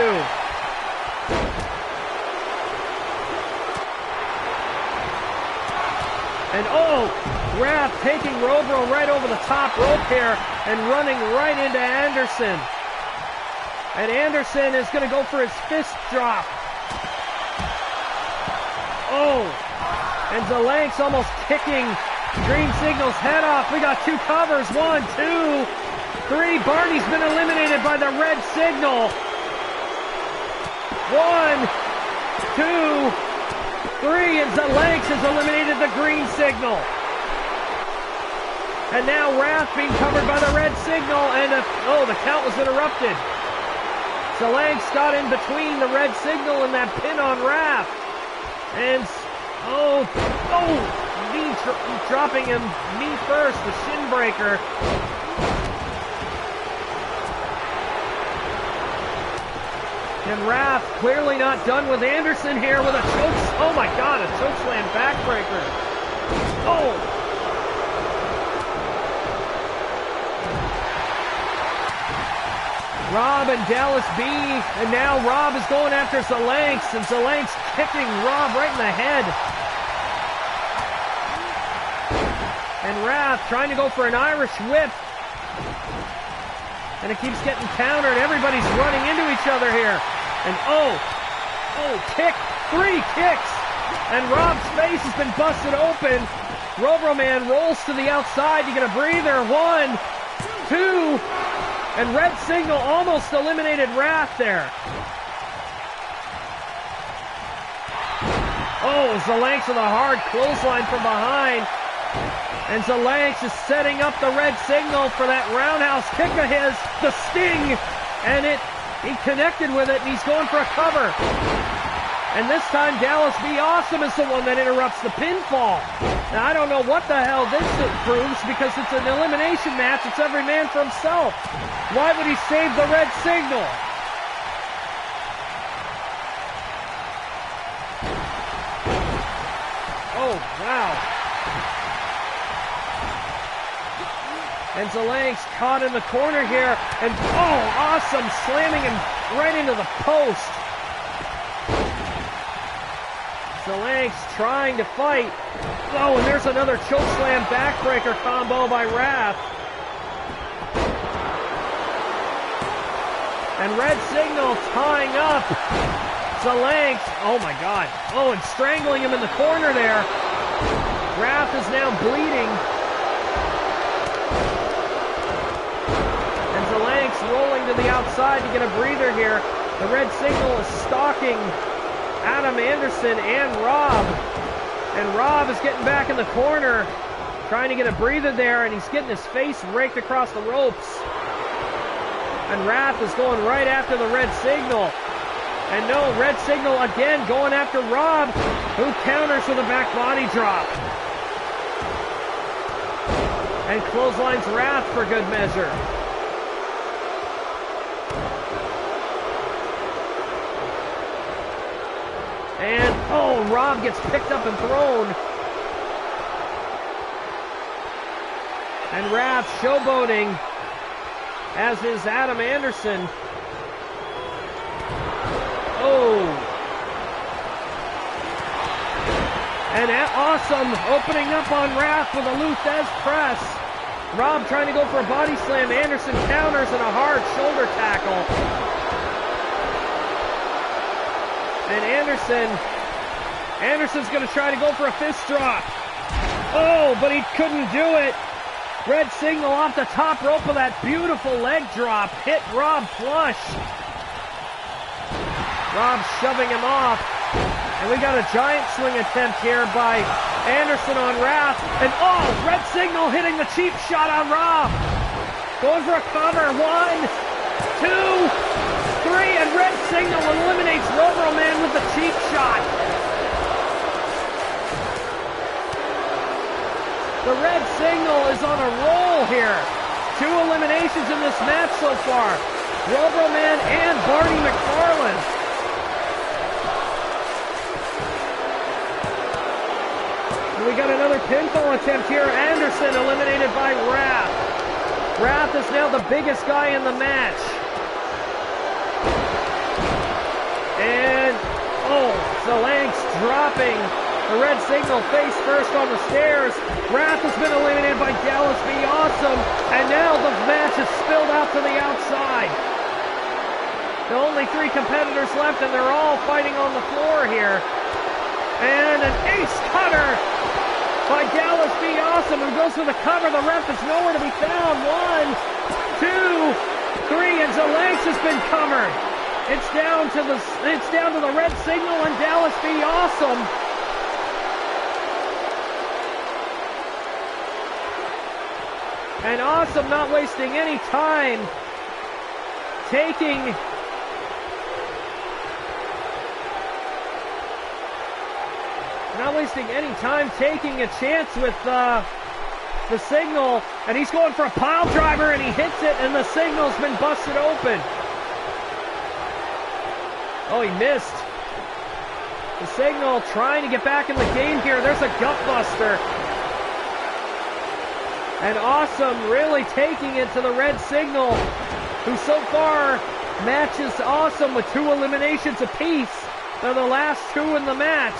And Wrath taking Robro right over the top rope here and running right into Anderson. And Anderson is going to go for his fist drop. And Zalank's almost kicking Green Signal's head off. We got 2 covers. 1, 2, 3. Barney's been eliminated by the red signal. 1, 2, 3, and Zalanks has eliminated the green signal. And now Wrath being covered by the red signal, and the count was interrupted. Zalanks got in between the red signal and that pin on Wrath. And, dropping him knee first, the shin breaker. And Wrath clearly not done with Anderson here with a choke. Oh my God, a choke slam backbreaker. Rob and Dallas B. And now Rob is going after Zalanks. And Zalanks kicking Rob right in the head. And Wrath trying to go for an Irish whip. And it keeps getting countered. Everybody's running into each other here. And kick, 3 kicks. And Rob's face has been busted open. Robro Man rolls to the outside to get a breather. 1, 2, and red signal almost eliminated Wrath there. Zalanks with a hard clothesline from behind. And Zalanks is setting up the red signal for that roundhouse kick of his, the Sting, and he connected with it, and he's going for a cover. And this time, Dallas B. Awesome is the one that interrupts the pinfall. Now, I don't know what the hell this proves, because it's an elimination match. It's every man for himself. Why would he save the red signal? Wow. And Zalanks caught in the corner here, and Awesome slamming him right into the post. Zalanks trying to fight. And there's another chokeslam backbreaker combo by Wrath. And red signal tying up Zalanks. Oh my God. And strangling him in the corner there. Wrath is now bleeding. Zalanks rolling to the outside to get a breather here. The red signal is stalking Adam Anderson and Rob. And Rob is getting back in the corner, trying to get a breather there, and he's getting his face raked across the ropes. And Wrath is going right after the red signal. And no, red signal again going after Rob, who counters with a back body drop. And clotheslines Wrath for good measure. And, Rob gets picked up and thrown. And Wrath showboating, as is Adam Anderson. And Awesome opening up on Wrath with a Luthez press. Rob trying to go for a body slam. Anderson counters and a hard shoulder tackle. And Anderson's going to try to go for a fist drop. Oh, but he couldn't do it. Red Signal off the top rope of that beautiful leg drop. Hit Rob flush. Rob shoving him off. And we got a giant swing attempt here by Anderson on Wrath. And oh, Red Signal hitting the cheap shot on Rob. Going for a cover. 1, 2, 3. And Red Signal eliminates Robo Man with the cheap shot. The Red Signal is on a roll here. 2 eliminations in this match so far. Robo Man and Barney McFarland. And we got another pinfall attempt here. Anderson eliminated by Wrath. Wrath is now the biggest guy in the match. And, oh, Zalank's dropping the Red Signal face first on the stairs. Wrath has been eliminated by Dallas Be Awesome. And now the match is spilled out to the outside. There are only 3 competitors left, and they're all fighting on the floor here. And an ace cutter by Dallas Be Awesome, who goes for the cover. The ref is nowhere to be found. 1, 2, 3, and Zalanks has been covered. It's down to the Red Signal and Dallas Be Awesome. And Awesome not wasting any time taking a chance with the Signal, and he's going for a pile driver and he hits it, and the Signal's been busted open. Oh, he missed. The Signal trying to get back in the game here. There's a gut buster. And Awesome really taking it to the Red Signal, who so far matches Awesome with 2 eliminations apiece. They're the last 2 in the match.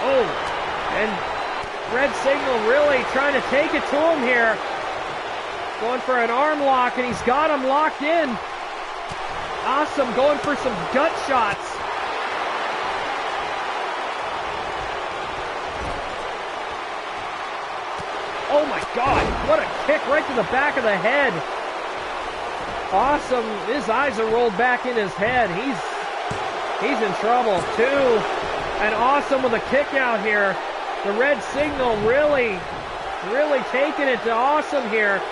Oh, and Red Signal really trying to take it to him here. Going for an arm lock, and he's got him locked in. Awesome going for some gut shots. Oh my God, what a kick right to the back of the head. Awesome, his eyes are rolled back in his head. He's in trouble too. And Awesome with a kick out here. The Red Signal really taking it to Awesome here.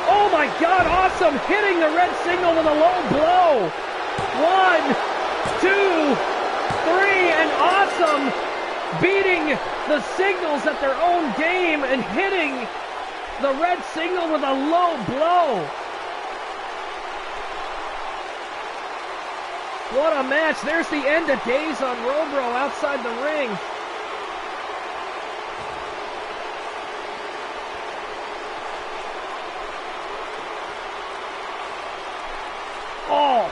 Oh my God, Awesome hitting the Red Signal with a low blow. 1, 2, 3, and Awesome beating the Signals at their own game and hitting the Red Signal with a low blow. What a match. There's the end of days on Robro outside the ring. Oh,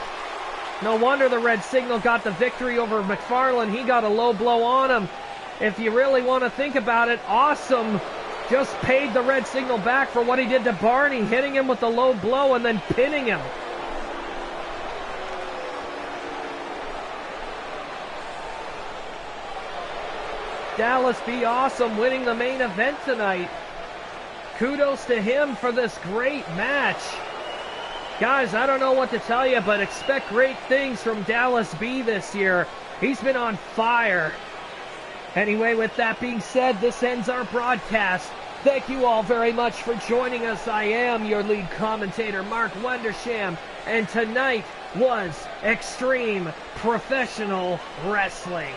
no wonder the Red Signal got the victory over McFarland. He got a low blow on him. If you really want to think about it, Awesome just paid the Red Signal back for what he did to Barney, hitting him with the low blow and then pinning him. Dallas Be Awesome winning the main event tonight. Kudos to him for this great match. Guys, I don't know what to tell you, but expect great things from Dallas B this year. He's been on fire. Anyway, with that being said, this ends our broadcast. Thank you all very much for joining us. I am your lead commentator, Mark Wondersham, and tonight was Extreme Professional Wrestling.